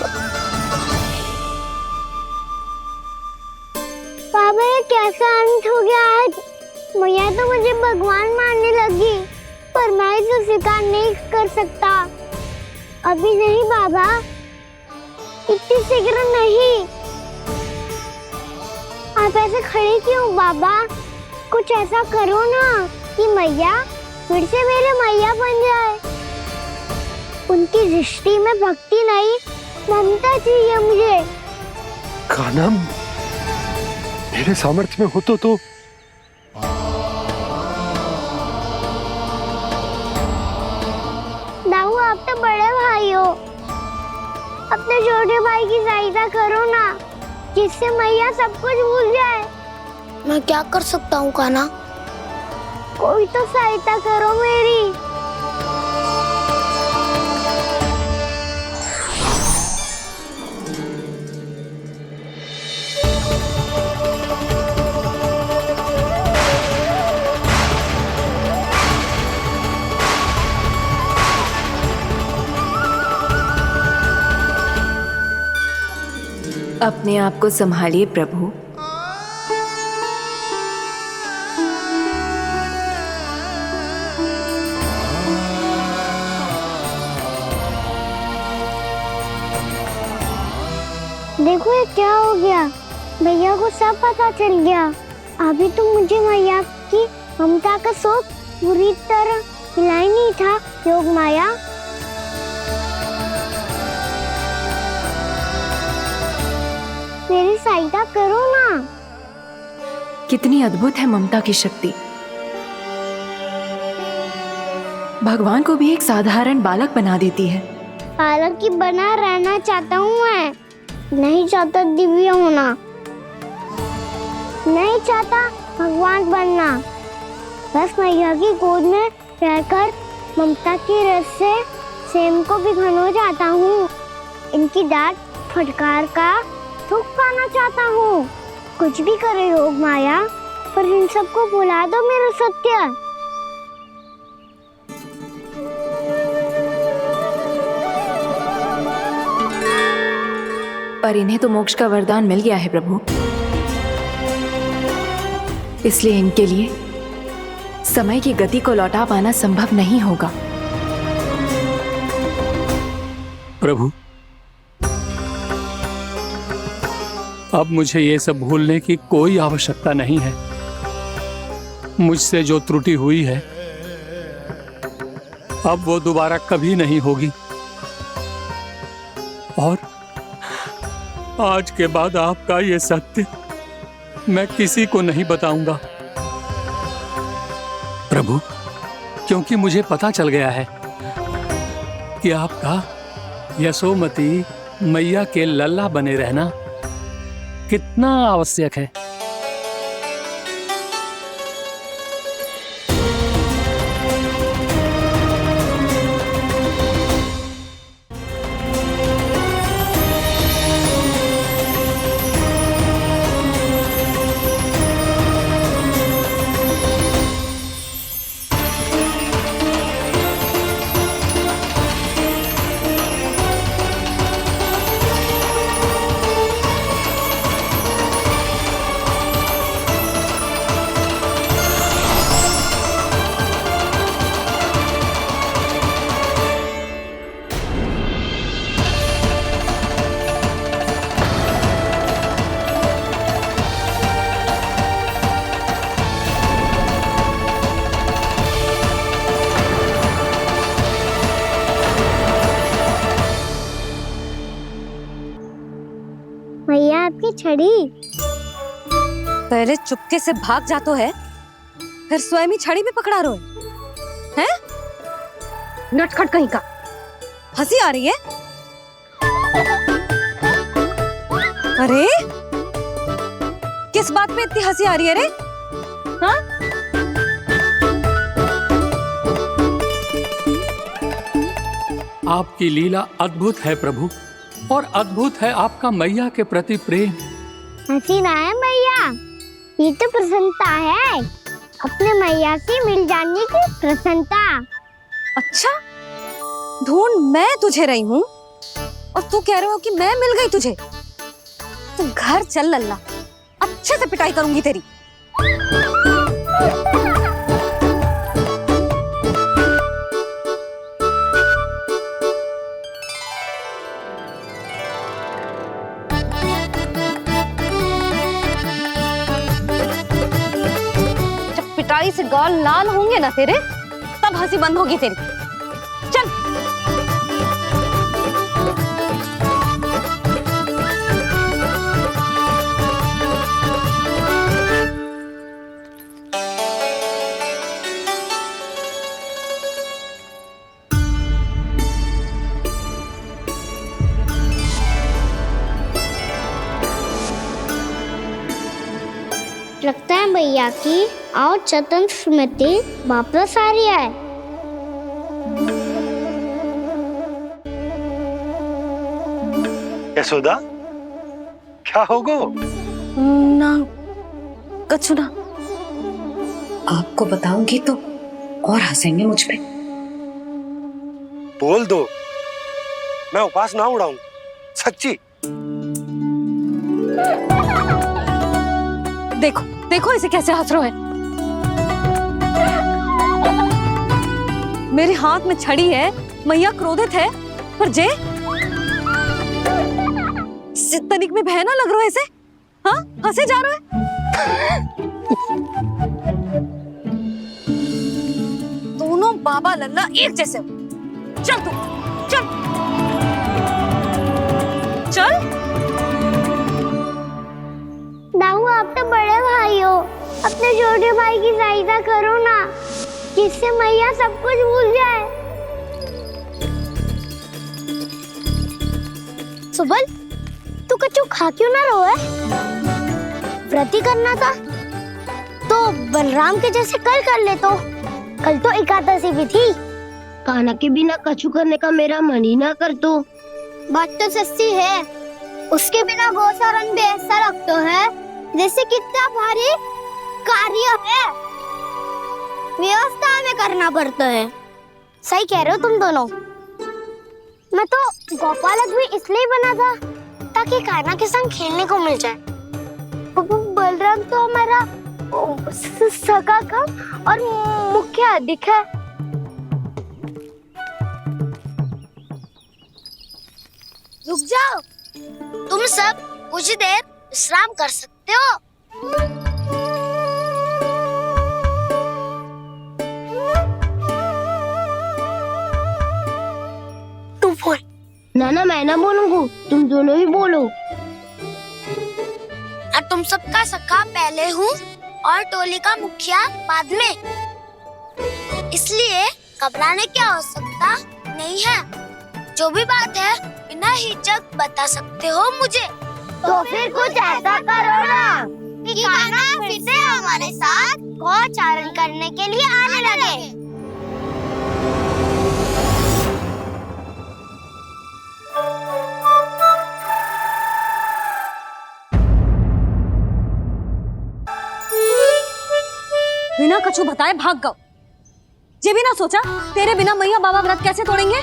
बाबा ये कैसा अंत हो गया आज? मैया तो मुझे भगवान मानने लगी, पर मैं इसे स्वीकार नहीं कर सकता। अभी नहीं बाबा, इतनी शीघ्र नहीं। आप ऐसे खड़े क्यों बाबा? कुछ ऐसा करो ना कि मैया फिर से मेरे मैया बन जाए। उनकी दृष्टि में भक्ति नहीं, ममता चाहिए मुझे। कान्हा, मेरे सामर्थ्य में हो तो दाऊ, आप तो बड़े भाई हो, अपने छोटे भाई की सहायता करो ना, जिससे मैया सब कुछ भूल जाए। मैं क्या कर सकता हूँ कान्हा? कोई तो सहायता करो मेरी। अपने आप को संभालिए प्रभु। देखो ये क्या हो गया, भैया को सब पता चल गया। अभी तो मुझे मैया की ममता का शौक पूरी तरह मिला ही नहीं था। योग माया, मेरी सहायता करो ना। कितनी अद्भुत है ममता की शक्ति। भगवान को भी एक साधारण बालक बना देती है। बालक की बना रहना चाहता हूँ मैं, नहीं चाहता दिव्य होना, नहीं चाहता भगवान बनना। बस मैया की गोद में रहकर ममता की रस से सेम को भिगो जाता हूँ। इनकी डांट फटकार का दुख पाना चाहता हूँ। कुछ भी करे योग माया, पर इन सबको भुला दो मेरा सत्य। पर इन्हें तो मोक्ष का वरदान मिल गया है प्रभु, इसलिए इनके लिए समय की गति को लौटा पाना संभव नहीं होगा। प्रभु, अब मुझे ये सब भूलने की कोई आवश्यकता नहीं है। मुझसे जो त्रुटि हुई है अब वो दोबारा कभी नहीं होगी, और आज के बाद आपका ये सत्य मैं किसी को नहीं बताऊंगा प्रभु, क्योंकि मुझे पता चल गया है कि आपका यशोमती मैया के लल्ला बने रहना कितना आवश्यक है। भैया आपकी छड़ी। पहले चुपके से भाग जातो है, फिर स्वयं ही छड़ी भी पकड़ा रो है? नटखट कहीं का। हंसी आ रही है? अरे किस बात पे इतनी हंसी आ रही है रे? हाँ? आपकी लीला अद्भुत है प्रभु, और अद्भुत है आपका मैया के प्रति प्रेम। हंसी ना है मैया, ये तो प्रसन्नता है, अपने मैया से मिल जाने की प्रसन्नता। अच्छा, ढूंढ मैं तुझे रही हूँ और तू कह रहे हो कि मैं मिल गई तुझे। तू घर चल लल्ला, अच्छे से पिटाई करूंगी तेरी। पिटाई से गाल लाल होंगे ना तेरे, तब हंसी बंद होगी तेरी। चल। लगता है भैया की और चतन स्मृति वापस आ रही है। यशोदा, क्या होगो? ना कछु ना। आपको बताऊंगी तो और हंसेंगे मुझ पे। बोल दो, मैं उपास ना उड़ाऊं, सच्ची। देखो देखो इसे कैसे हंस रहे हैं। मेरे हाथ में छड़ी है, मैया क्रोधित है, पर जे तनिक में भय ना लग रहा है ऐसे? हाँ, हंसे जा रहे है। दोनों बाबा लल्ला एक जैसे हो। चल तू, चल चल। दाऊ, आप तो बड़े भाई हो, अपने छोटे भाई की सहायता करो ना, जिससे मैया सब कुछ भूल जाए। सुबल, तू कच्चू खा क्यों ना रहो है? व्रत ही करना था तो बलराम के जैसे कल कर ले। तो कल तो एकादशी भी थी। खाना के बिना कछु करने का मेरा मन ही ना कर। तो बात तो सच्ची है, उसके बिना गोचारण भी ऐसा लगता है जैसे कितना भारी कार्य है, व्यवस्था में करना पड़ता है। सही कह रहे हो तुम दोनों। मैं तो गोपालक भी इसलिए बना था ताकि कान्हा के संग खेलने को मिल जाए। बलराम तो हमारा सगा कम और मुख्य अधिक है। रुक जाओ, तुम सब कुछ देर विश्राम कर सकते हो। तू बोल। ना मैं ना बोलूंगा, तुम दोनों ही बोलो। और तुम सबका सखा पहले हूँ और टोली का मुखिया बाद में, इसलिए घबराने की आवश्यकता नहीं है। जो भी बात है बिना हिचक बता सकते हो मुझे। तो फिर कुछ ऐसा करो ना कि कान्हा फिर से हमारे साथ गोचारण करने के लिए आने लगे। बिना कछु बताए भाग गओ। ये भी ना सोचा तेरे बिना मैया बाबा व्रत कैसे तोड़ेंगे?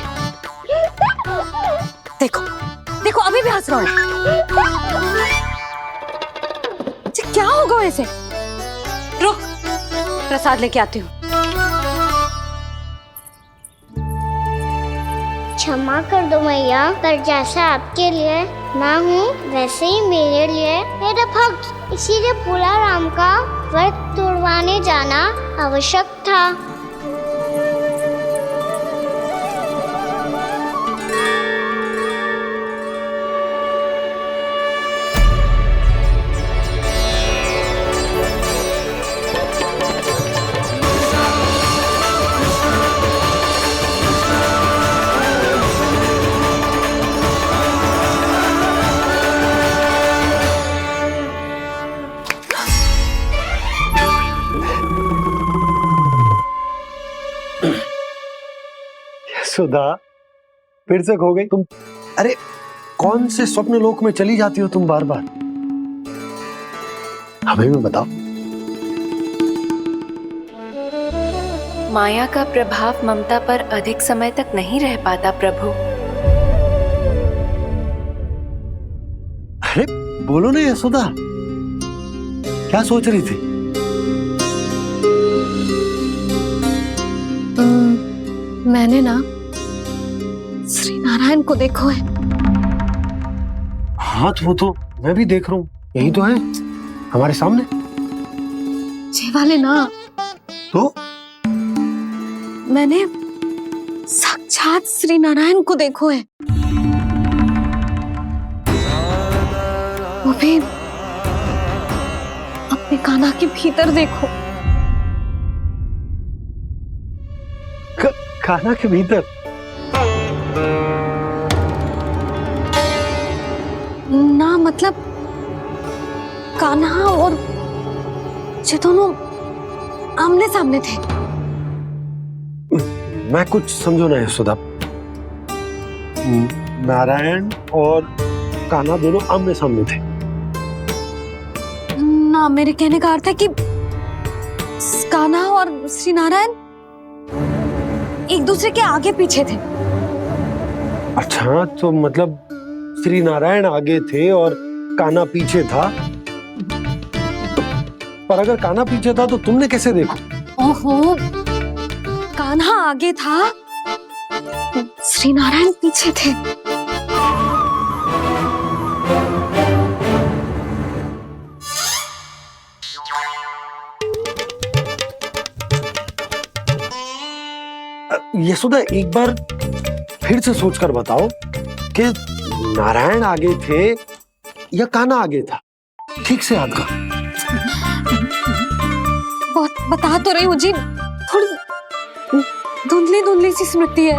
देखो देखो अभी भी हंस रहा है। क्या होगा ऐसे? रुक, प्रसाद लेके आती हूँ। क्षमा कर दो मैया, पर जैसा आपके लिए मैं हूँ वैसे ही मेरे लिए मेरा भक्त, इसीलिए भोला राम का व्रत तोड़वाने जाना आवश्यक था। सुधा, फिर से खो गई तुम। अरे कौन से स्वप्न लोक में चली जाती हो तुम बार बार? हमें भी बताओ। माया का प्रभाव ममता पर अधिक समय तक नहीं रह पाता प्रभु। अरे बोलो ना यशोदा, क्या सोच रही थी? मैंने ना श्री नारायण को देखो है। हाँ वो तो मैं भी देख रहा हूँ, यही तो है हमारे सामने। ये वाले ना तो मैंने साक्षात श्री नारायण को देखो है, वो भी अपने कान्हा के भीतर देखो। कान्हा के भीतर? ना मतलब कान्हा और ये दोनों आमने सामने थे। मैं कुछ समझो ना यशोदा। नारायण और कान्हा दोनों आमने सामने थे? ना, मेरे कहने का अर्थ है कि कान्हा और श्री नारायण एक दूसरे के आगे पीछे थे। अच्छा, तो मतलब श्री नारायण आगे थे और कान्हा पीछे था, पर अगर कान्हा पीछे था तो तुमने कैसे देखा? ओहो, कान्हा आगे था, श्री नारायण पीछे थे। यशोदा, एक बार फिर से सोचकर बताओ कि नारायण आगे थे या कान्हा आगे था? ठीक से याद कर। बता तो रही हूँ जी, थोड़ी धुंधली धुंधली सी स्मृति है।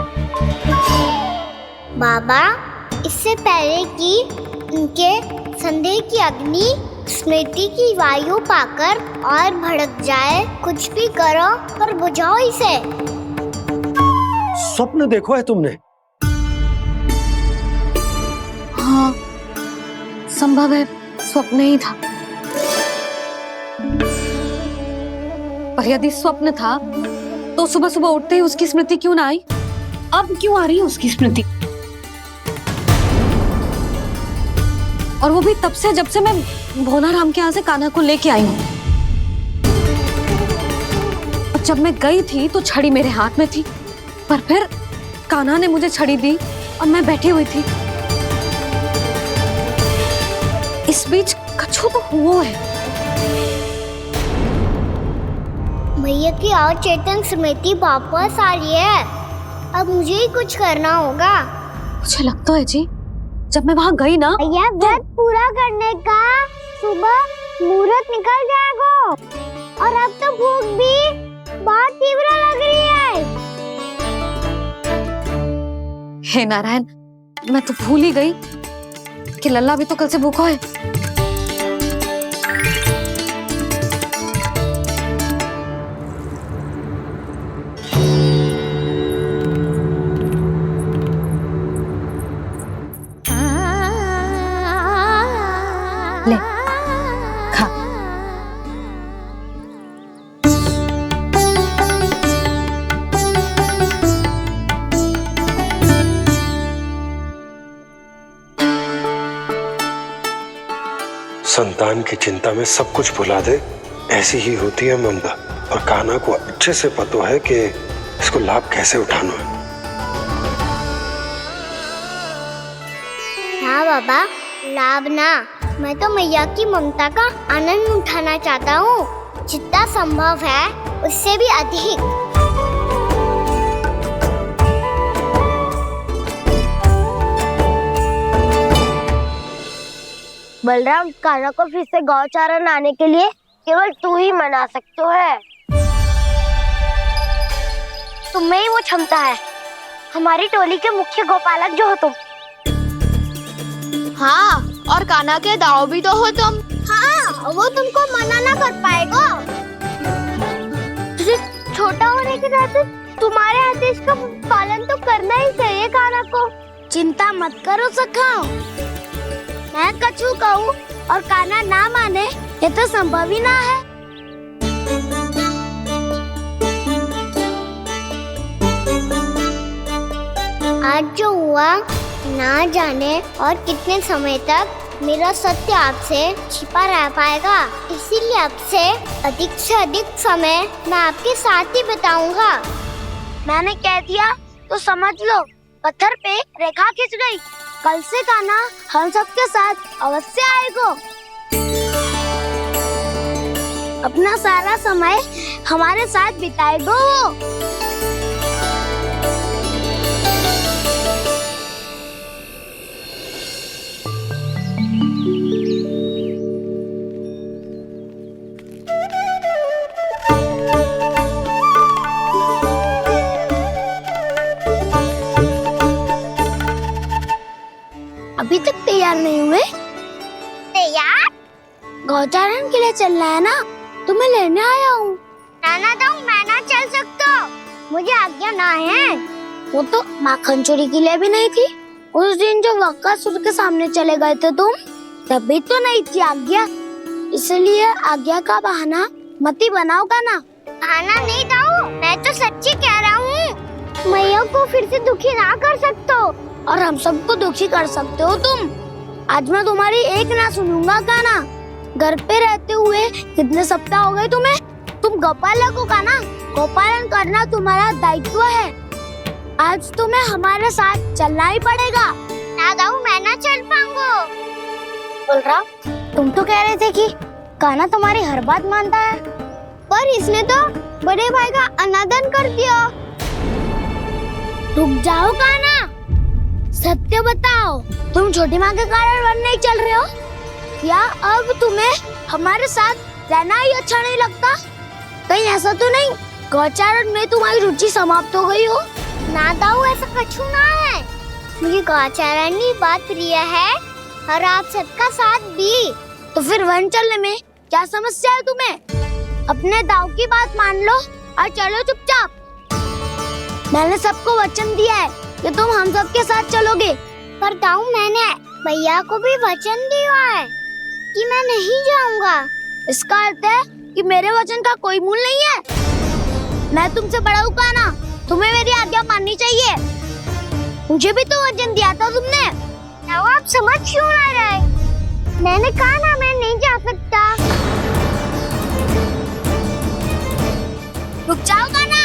बाबा, इससे पहले कि उनके संदेह की अग्नि स्मृति की वायु पाकर और भड़क जाए, कुछ भी करो पर बुझाओ इसे। स्वप्न देखो है तुमने? हाँ, संभव है स्वप्न ही था। पर यदि स्वप्न था तो सुबह सुबह उठते ही उसकी स्मृति क्यों ना आई? अब क्यों आ रही है उसकी स्मृति? और वो भी तब से जब से मैं भोनाराम के यहाँ से कान्हा को लेके आई हूँ। और जब मैं गई थी तो छड़ी मेरे हाथ में थी, पर फिर कान्हा ने मुझे छड़ी दी और मैं बैठी हुई थी। इस बीच कछु तो हुआ है। भैया की अचेतन स्मृति वापस आ रही है। अब मुझे ही कुछ करना होगा। मुझे लगता है जी, जब मैं वहाँ गई ना, भैया व्रत पूरा करने का सुबह मुहूर्त निकल जाएगा और अब तो भूख भी बहुत तीव्र लग रही है। हे नारायण, मैं तो भूल ही गई कि लल्ला भी तो कल से भूखा है। ले, खा। संतान की चिंता में सब कुछ भुला दे, ऐसी ही होती है ममता। और कान्हा को अच्छे से पता है कि इसको लाभ कैसे उठाना है। हाँ बाबा, लाभ ना, मैं तो मैया की ममता का आनंद उठाना चाहता हूँ, जितना संभव है उससे भी अधिक। बलराम, कान्हा को फिर से गौचारण आने के लिए केवल तू ही मना सकते है। तुम्हें ही वो क्षमता है, हमारी टोली के मुख्य गोपालक जो हो तुम। हाँ, और कान्हा के दाव भी तो हो तुम। हाँ, वो तुमको मना ना कर पाएगा। तुझे छोटा होने के नाते तुम्हारे आदेश का पालन तो करना ही चाहिए कान्हा को। चिंता मत करो सखा, मैं कछु कहूँ और कान्हा ना माने, ये तो संभव ही ना है। आज जो हुआ ना जाने और कितने समय तक मेरा सत्य आपसे छिपा रह पाएगा, इसीलिए आपसे अधिक से अधिक समय मैं आपके साथ ही बिताऊंगा। मैंने कह दिया तो समझ लो, पत्थर पे रेखा खींच गई। कल से कान्हा हम सबके साथ अवश्य आएगा। अपना सारा समय हमारे साथ बिताएगा वो। अभी तक तैयार नहीं हुए? तैयार? गौचारण के लिए चलना है ना, तुम्हें लेने आया हूँ। नाना तो मैं ना चल सकता, मुझे आज्ञा ना है। वो तो माखन चोरी के लिए भी नहीं थी। उस दिन जो वक्कासुर के सामने चले गए थे तुम, तभी तो नहीं थी आज्ञा। इसलिए आज्ञा का बहाना मत ही बनाओगा ना। बहाना नहीं दाऊ, मैं तो सच्ची कह रहा हूँ। मैया को फिर से दुखी ना कर सकते हो और हम सबको दुखी कर सकते हो तुम। आज मैं तुम्हारी एक ना सुनूंगा काना। घर पे रहते हुए कितने सप्ताह हो गए तुम्हें? तुम गोपालक हो काना। गोपालन करना तुम्हारा दायित्व है। आज तुम्हें हमारे साथ चलना ही पड़ेगा। ना दाऊ, मैं ना चल पाऊंगा। बोल रहा, तुम तो कह रहे थे कि काना तुम्हारी हर बात मानता है, पर इसने तो बड़े भाई का अनादर कर दिया। रुक जाओ काना, सत्य बताओ, तुम छोटी माँ के कारण वन नहीं चल रहे हो? या अब तुम्हें हमारे साथ रहना ही अच्छा नहीं लगता? कहीं ऐसा तो नहीं गौचारण में तुम्हारी रुचि समाप्त हो गई हो? ना दाऊ, ऐसा कछु ना है। मुझे गौचारण की बात प्रिय है और आप सबका साथ भी। तो फिर वन चलने में क्या समस्या है तुम्हें? अपने दाऊ की बात मान लो और चलो चुपचाप। मैंने सबको वचन दिया है कि तुम हम सब के साथ चलोगे। पर दाऊ, मैंने भैया को भी वचन दिया है कि मैं नहीं जाऊंगा। इसका अर्थ है कि मेरे वचन का कोई मूल नहीं है। मैं तुमसे बड़ा हूँ काना, तुम्हें मेरी आज्ञा माननी चाहिए। मुझे भी तो वचन दिया था तुमने। दाऊ, आप समझ क्यों आ रहे? मैंने कहा ना, मैं नहीं जा सकता। रुक जाओ काना।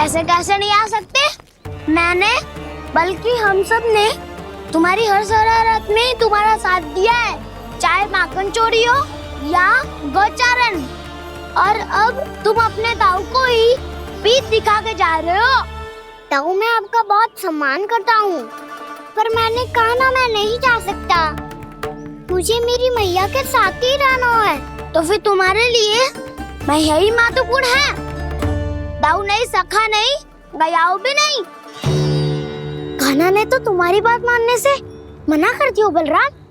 ऐसे कैसे नहीं आ सकते? मैंने बल्कि हम सब ने तुम्हारी हर शरारत में तुम्हारा साथ दिया है, चाहे माखन चोरी हो या गोचारण। और अब तुम अपने दाऊ को ही पीठ दिखा के जा रहे हो। दाऊ, मैं आपका बहुत सम्मान करता हूँ, पर मैंने कहा ना, मैं नहीं जा सकता। मुझे मेरी मैया के साथ ही रहना है। तो फिर तुम्हारे लिए मैं यही महत्वपूर्ण है। दाऊ नहीं, सखा नहीं, गयाऊ भी नहीं। कान्हा ने तो तुम्हारी बात मानने से मना कर दिया बलराम।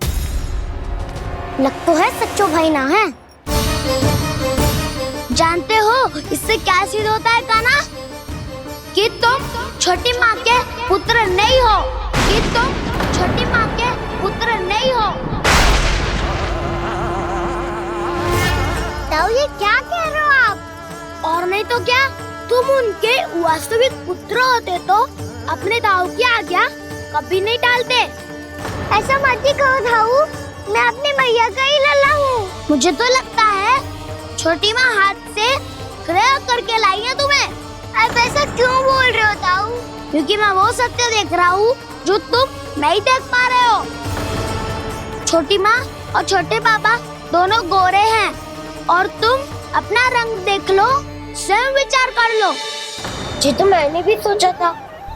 लग तो है सच्चो भाई ना है। जानते हो इससे क्या सिद्ध होता है कान्हा? कि तुम छोटी माँ के पुत्र नहीं हो, कि तुम छोटी माँ के पुत्र नहीं हो। दाऊ, ये क्या कह रहे हो आप? और नहीं तो क्या, तुम उनके वास्तविक पुत्र होते तो अपने दाऊ की आज्ञा कभी नहीं टालते। ऐसा मत ही कहो दाऊ, मैं अपनी मैया का ही लल्ला हूँ। मुझे तो लगता है छोटी माँ हाथ से ग्रह करके लाई है तुम्हें। अब ऐसा क्यों बोल रहे हो दाऊ? क्योंकि मैं वो सत्य देख रहा हूँ जो तुम नहीं देख पा रहे हो। छोटी माँ और छोटे पापा दोनों गोरे हैं और तुम अपना रंग देख लो, स्वयं विचार कर लो। जी तो मैंने भी सोचा था,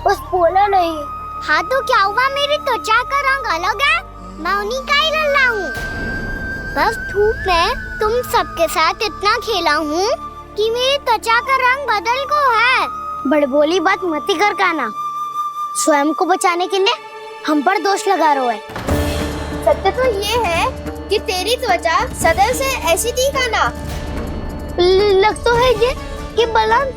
बस बोला नहीं। हाँ तो क्या हुआ, मेरी त्वचा का रंग अलग है, मैं उन्हीं का ही लल्ला हूँ। बस धूप में तुम सबके साथ इतना खेला हूँ कि मेरी त्वचा का रंग बदल को है। बड़बोली बात मत कर कान्हा, स्वयं को बचाने के लिए हम पर दोष लगा रहे है। सत्य तो ये है कि तेरी त्वचा सदैव से ऐसी थी कान्हा। लग तो है ये कि बलराम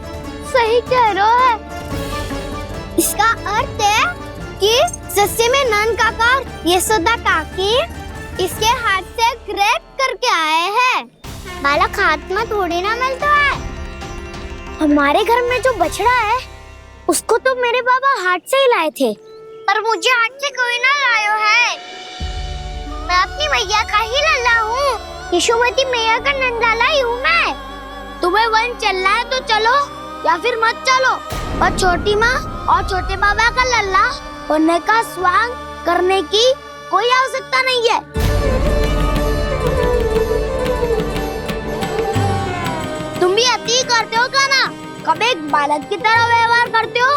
सही कह रहा है। इसका अर्थ है कि सस्य में नन काका यशोदा काकी इसके हाथ से ग्रेप करके आए हैं। बालक हाथ में थोड़ी ना मिलता है। हमारे घर में जो बछड़ा है उसको तो मेरे बाबा हाथ से ही लाए थे, पर मुझे हाथ से कोई ना लायो है। मैं अपनी मैया का ही लल्ला हूँ, यशोमती मैया का नंदाला ही हूँ मैं। तुम्हें वन चलना है तो चलो या फिर मत चलो, पर छोटी माँ और छोटे बाबा का लल्ला होने का स्वांग करने की कोई आवश्यकता नहीं है। तुम भी अति करते हो कान्हा, कब एक बालक की तरह व्यवहार करते हो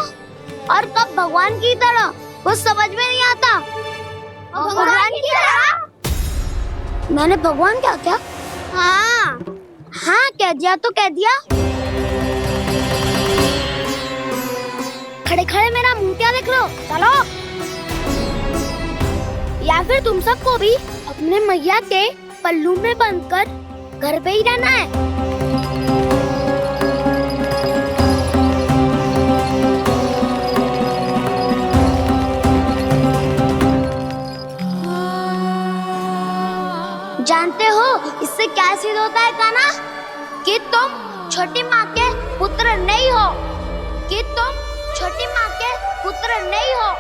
और कब भगवान की तरह, कुछ समझ में नहीं आता। भगवान की तरह? मैंने भगवान क्या क्या? हाँ हाँ, कह दिया तो कह दिया। खड़े खड़े मेरा मुंह क्या देख लो, चलो। या फिर तुम सबको भी अपने मैया के पल्लू में बंधकर घर पे ही रहना है। जानते हो इससे क्या सिद्ध होता है कान्हा? कि तुम छोटी माँ के पुत्र नहीं हो, कि तुम छोटी माँ के पुत्र नहीं हो।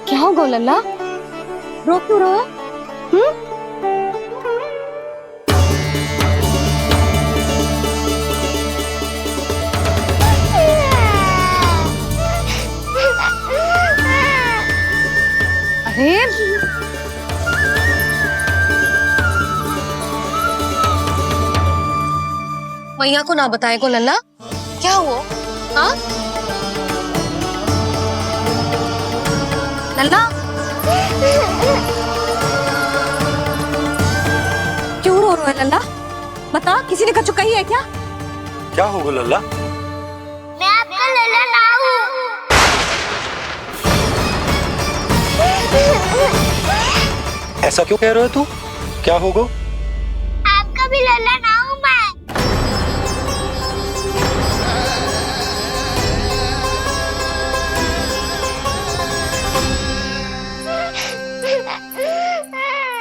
क्या हो गो लल्ला, रो क्यों रहो? अरे मैया को ना बताए को लल्ला, क्या हुआ? हाँ लल्ला, क्यों रो रहा है लल्ला? बता, किसी ने कछु कही है क्या? क्या होगा लल्ला? मैं आपका लल्ला ना हूँ। ऐसा क्यों कह रहे हो तू? क्या होगा? आपका भी लल्ला ना हूँ मैं।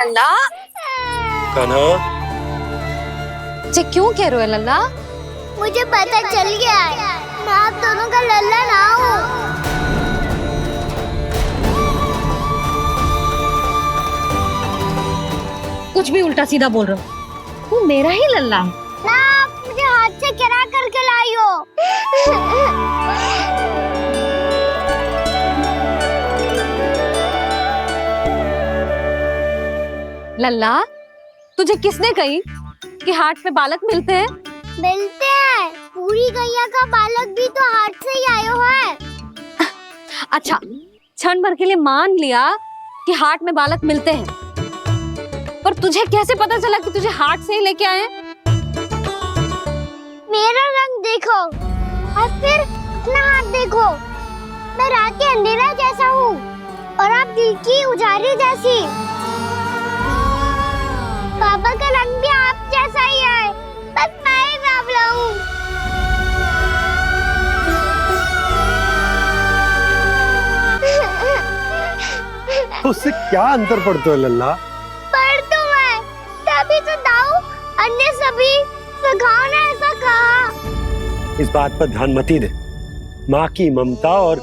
लल्ला, कान्हा, जे क्यों कह रहे हो लल्ला? मुझे पता चल गया है, मैं आप दोनों का लल्ला ना हूँ। कुछ भी उल्टा सीधा बोल रहे हो, तू मेरा ही लल्ला है। ना, आप मुझे हाथ से गिरा करके लाई हो। लल्ला, तुझे किसने कही कि हाट में बालक मिलते हैं? मिलते हैं, पूरी गैया का बालक भी तो हाट से ही आयो है। अच्छा, क्षण भर के लिए मान लिया कि हाट में बालक मिलते हैं, पर तुझे कैसे पता चला कि तुझे हाट से ही लेके आए? मेरा रंग देखो और फिर अपना हाथ देखो। मैं रात के अंधेरा जैसा हूँ और आप दिल की उजाली जैसी। पापा का रंग भी आप जैसा ही है, बस मैं ही बावला हूँ। उससे क्या अंतर पड़ता है लल्ला? पर तो मैं तभी तो दाऊ अन्य सभी सुखाओ ने ऐसा कहा। इस बात पर ध्यान मत ही दे। माँ की ममता और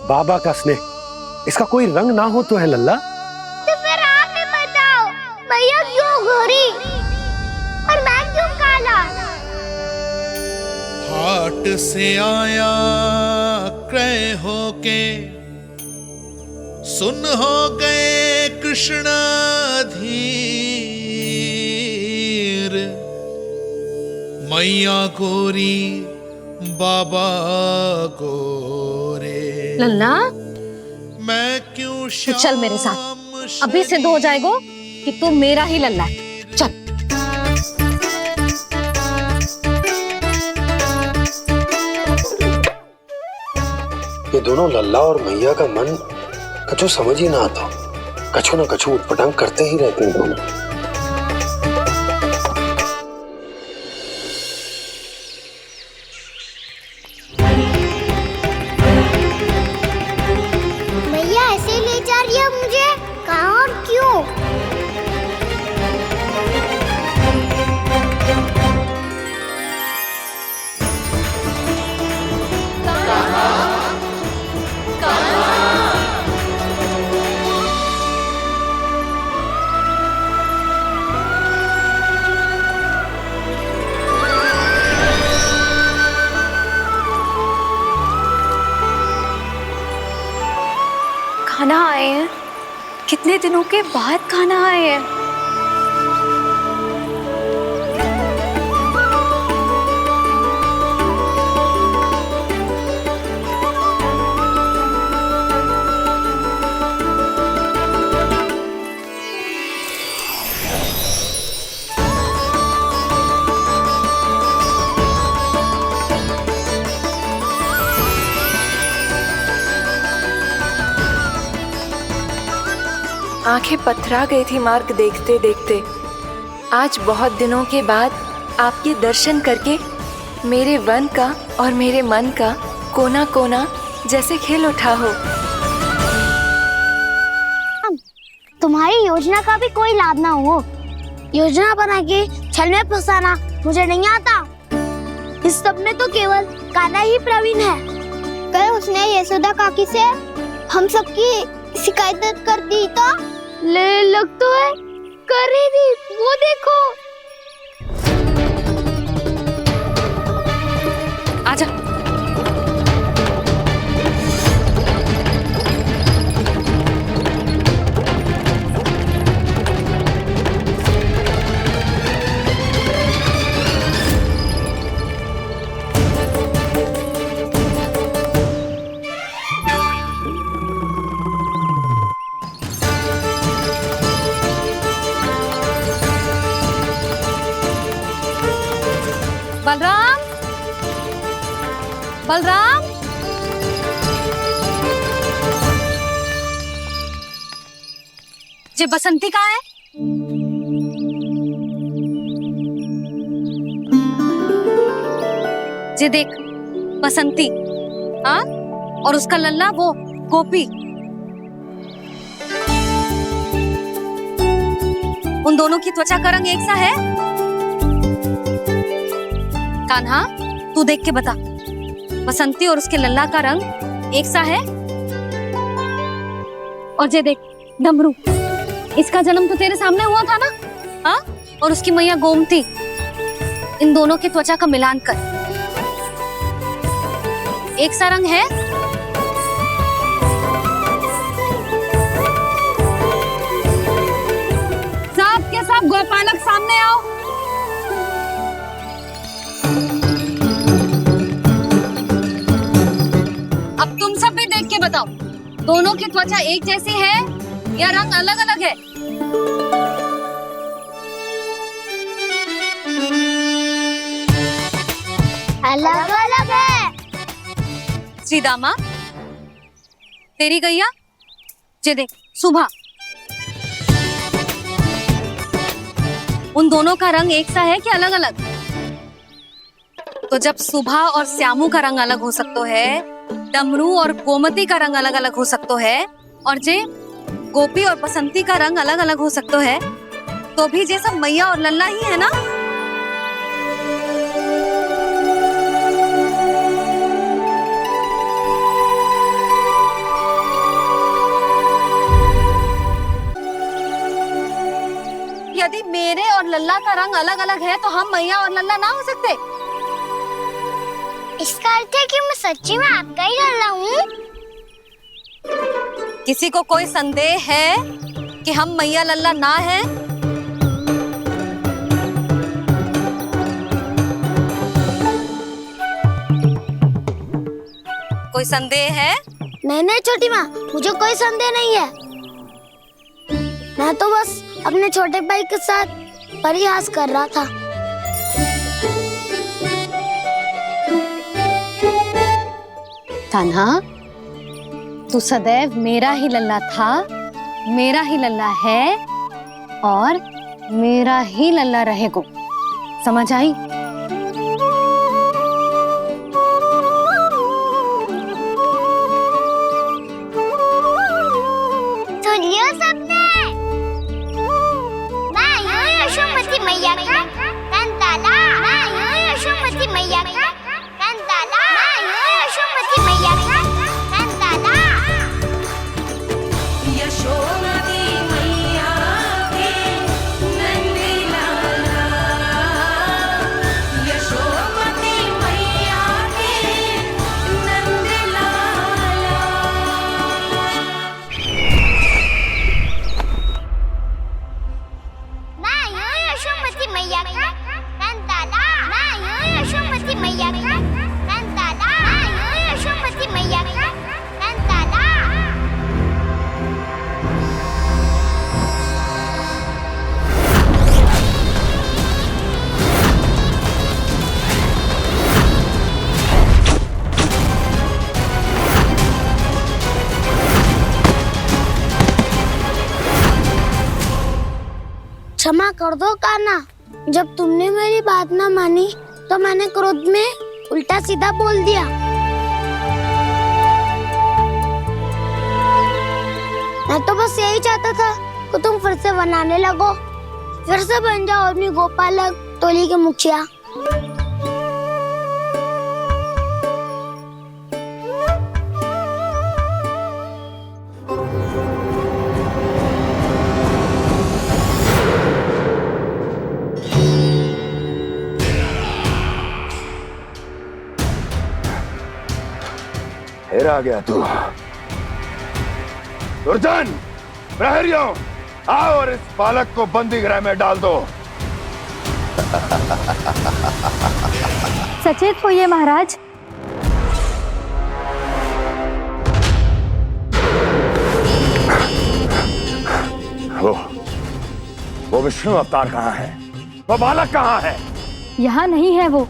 बाबा का स्नेह, इसका कोई रंग ना हो तो है लल्ला। तो फिर आप ही बताओ, भैया क्यों गोरी और मैं क्यों काला? हाट से आया क्रय होके, सुन हो गए कृष्ण धीर। मैया गोरी बाबा गोरे। लल्ला, मैं क्यों तू चल मेरे साथ, अभी सिद्ध हो जाएगा कि तू मेरा ही लल्ला है। चल। ये दोनों लल्ला और मैया का मन कछु समझ ही ना आता, कछु न कछु उटपटांग करते ही रहते हैं दोनों। भैया ऐसे ले जा रही है मुझे, कहाँ और क्यों? खाना आए हैं, कितने दिनों के बाद खाना आए हैं। आंखें पथरा गई थी मार्ग देखते देखते। आज बहुत दिनों के बाद आपके दर्शन करके मेरे वन का और मेरे मन का कोना कोना जैसे खिल उठा हो। तुम्हारी योजना का भी कोई लाभ ना हो। योजना बना के छल में फंसाना मुझे नहीं आता। इस सब में तो केवल कान्हा ही प्रवीण है। कल उसने यशोदा काकी से हम सबकी शिकायत कर दी तो लग तो है कर ही दी। वो देखो। आजा। बलराम, बलराम, ये बसंती कहाँ है? ये देख बसंती, हाँ, और उसका लल्ला वो गोपी। उन दोनों की त्वचा का रंग एक सा है? कान्हा, तू देख के बता, बसंती और उसके लल्ला का रंग एक सा है? और ये देख डमरू, इसका जन्म तो तेरे सामने हुआ था ना? हाँ? और उसकी मैया गोमती, इन दोनों की त्वचा का मिलान कर एक सा रंग है? सब के सब गोपालक सामने आओ। अब तुम सब भी देख के बताओ, दोनों की त्वचा एक जैसी है या रंग अलग अलग है? अलग अलग है। श्रीदामा, तेरी गैया, ये देख सुभा, उन दोनों का रंग एक सा है कि अलग अलग? तो जब सुभा और श्यामू का रंग अलग हो सकता है, डमरू और गोमती का रंग अलग अलग हो सकता है, और जे गोपी और बसंती का रंग अलग अलग हो सकता है, तो भी जे सब मैया और लल्ला ही है ना? यदि मेरे और लल्ला का रंग अलग अलग है तो हम मैया और लल्ला ना हो सकते? इसका अर्थ है कि मैं सच्ची में आपका ही लल्ला हूँ? किसी को कोई संदेह है कि हम मैया लल्ला ना हैं? कोई संदेह है? नहीं नहीं छोटी माँ, मुझे कोई संदेह नहीं है। मैं तो बस अपने छोटे भाई के साथ परिहास कर रहा था। कान्हा, तू सदैव मेरा ही लल्ला था, मेरा ही लल्ला है और मेरा ही लल्ला रहेगा। समझ आई? सुनियो सबने, मैं हूँ यशोमती मैया का कंताला। मैं हूँ यशोमती मैया का कंताला। मैं हूँ यशोमती मैया का कंताला। यशोमती मैया के नंदी लाला, क्षमा कर दो कान्हा। जब तुमने मेरी बात ना मानी तो मैंने क्रोध में उल्टा सीधा बोल दिया। मैं तो बस यही चाहता था कि तुम फिर से बनाने लगो, फिर से बन जाओ अपनी गोपालक टोली के मुखिया। फिर आ गया तू। दुर्जन, प्रहरियों, आओ और इस बालक को बंदी गृह में डाल दो। सचेत होइए महाराज। वो विष्णु अवतार कहाँ है? वो बालक कहाँ है? यहाँ नहीं है वो,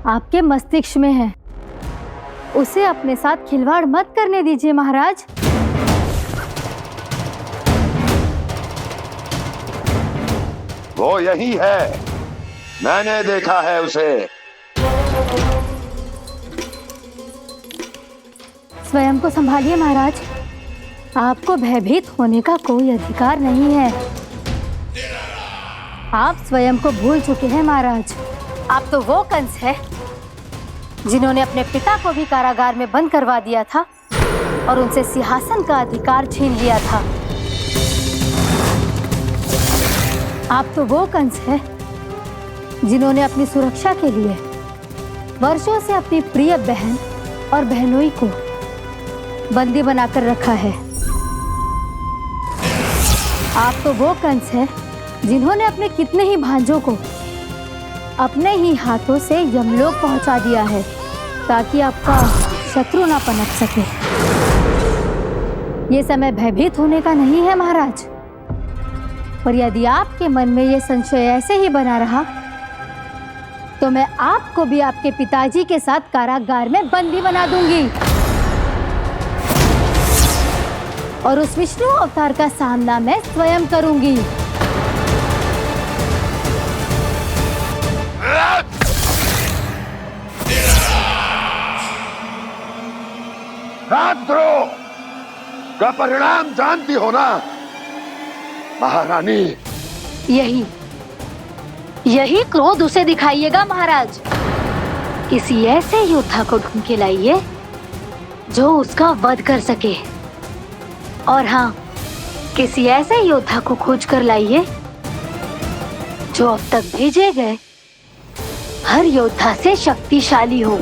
आपके मस्तिष्क में है। उसे अपने साथ खिलवाड़ मत करने दीजिए महाराज। वो यही है, मैंने देखा है उसे। स्वयं को संभालिए महाराज, आपको भयभीत होने का कोई अधिकार नहीं है। आप स्वयं को भूल चुके हैं महाराज। आप तो वो कंस है जिन्होंने अपने पिता को भी कारागार में बंद करवा दिया था और उनसे सिंहासन का अधिकार छीन लिया था। आप तो वो कंस है जिन्होंने अपनी सुरक्षा के लिए वर्षों से अपनी प्रिय बहन और बहनोई को बंदी बनाकर रखा है। आप तो वो कंस है जिन्होंने अपने कितने ही भांजों को अपने ही हाथों से यमलोक पहुंचा दिया है ताकि आपका शत्रु ना पनप सके। ये समय भयभीत होने का नहीं है महाराज, पर यदि आपके मन में ये संशय ऐसे ही बना रहा तो मैं आपको भी आपके पिताजी के साथ कारागार में बंदी बना दूंगी और उस विष्णु अवतार का सामना मैं स्वयं करूंगी। राजद्रोह का परिणाम जानती हो ना महारानी? यही क्रोध उसे दिखाइएगा महाराज। किसी ऐसे योद्धा को ढूंढ के लाइए जो उसका वध कर सके, और हाँ, किसी ऐसे योद्धा को खोज कर लाइए जो अब तक भेजे गए हर योद्धा से शक्तिशाली हो।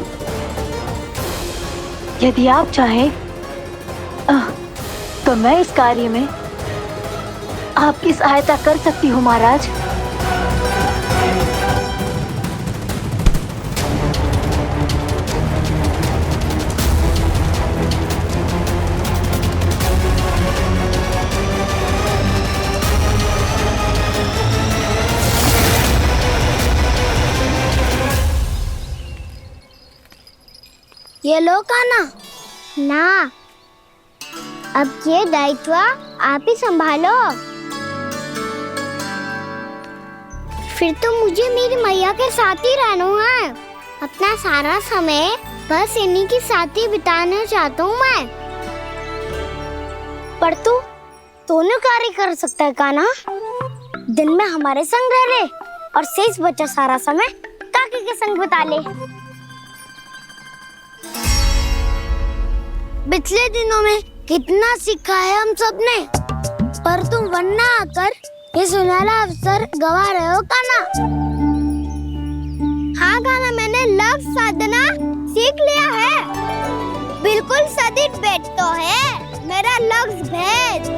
यदि आप चाहें तो मैं इस कार्य में आपकी सहायता कर सकती हूँ महाराज। ये लो कान्हा। ना, अब ये दायित्व आप ही संभालो। फिर तो मुझे मेरी मैया के साथ ही रहना है। अपना सारा समय बस इन्हीं के साथ ही बिताना चाहता हूँ मैं। पर तू दोनों कार्य कर सकता है कान्हा। दिन में हमारे संग रह ले और शेष बचा सारा समय काकी के संग बिता ले। पिछले दिनों में कितना सीखा है हम सब ने, पर तुम वरना आकर ये सुनहरा अवसर गवा रहे हो कान्हा। हाँ कान्हा, मैंने लक्ष्य साधना सीख लिया है। बिल्कुल सदित भेद तो है मेरा लक्ष्य भेद।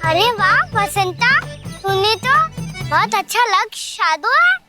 अरे वाह बसंता, तूने तो बहुत अच्छा लक्ष्य साधु है।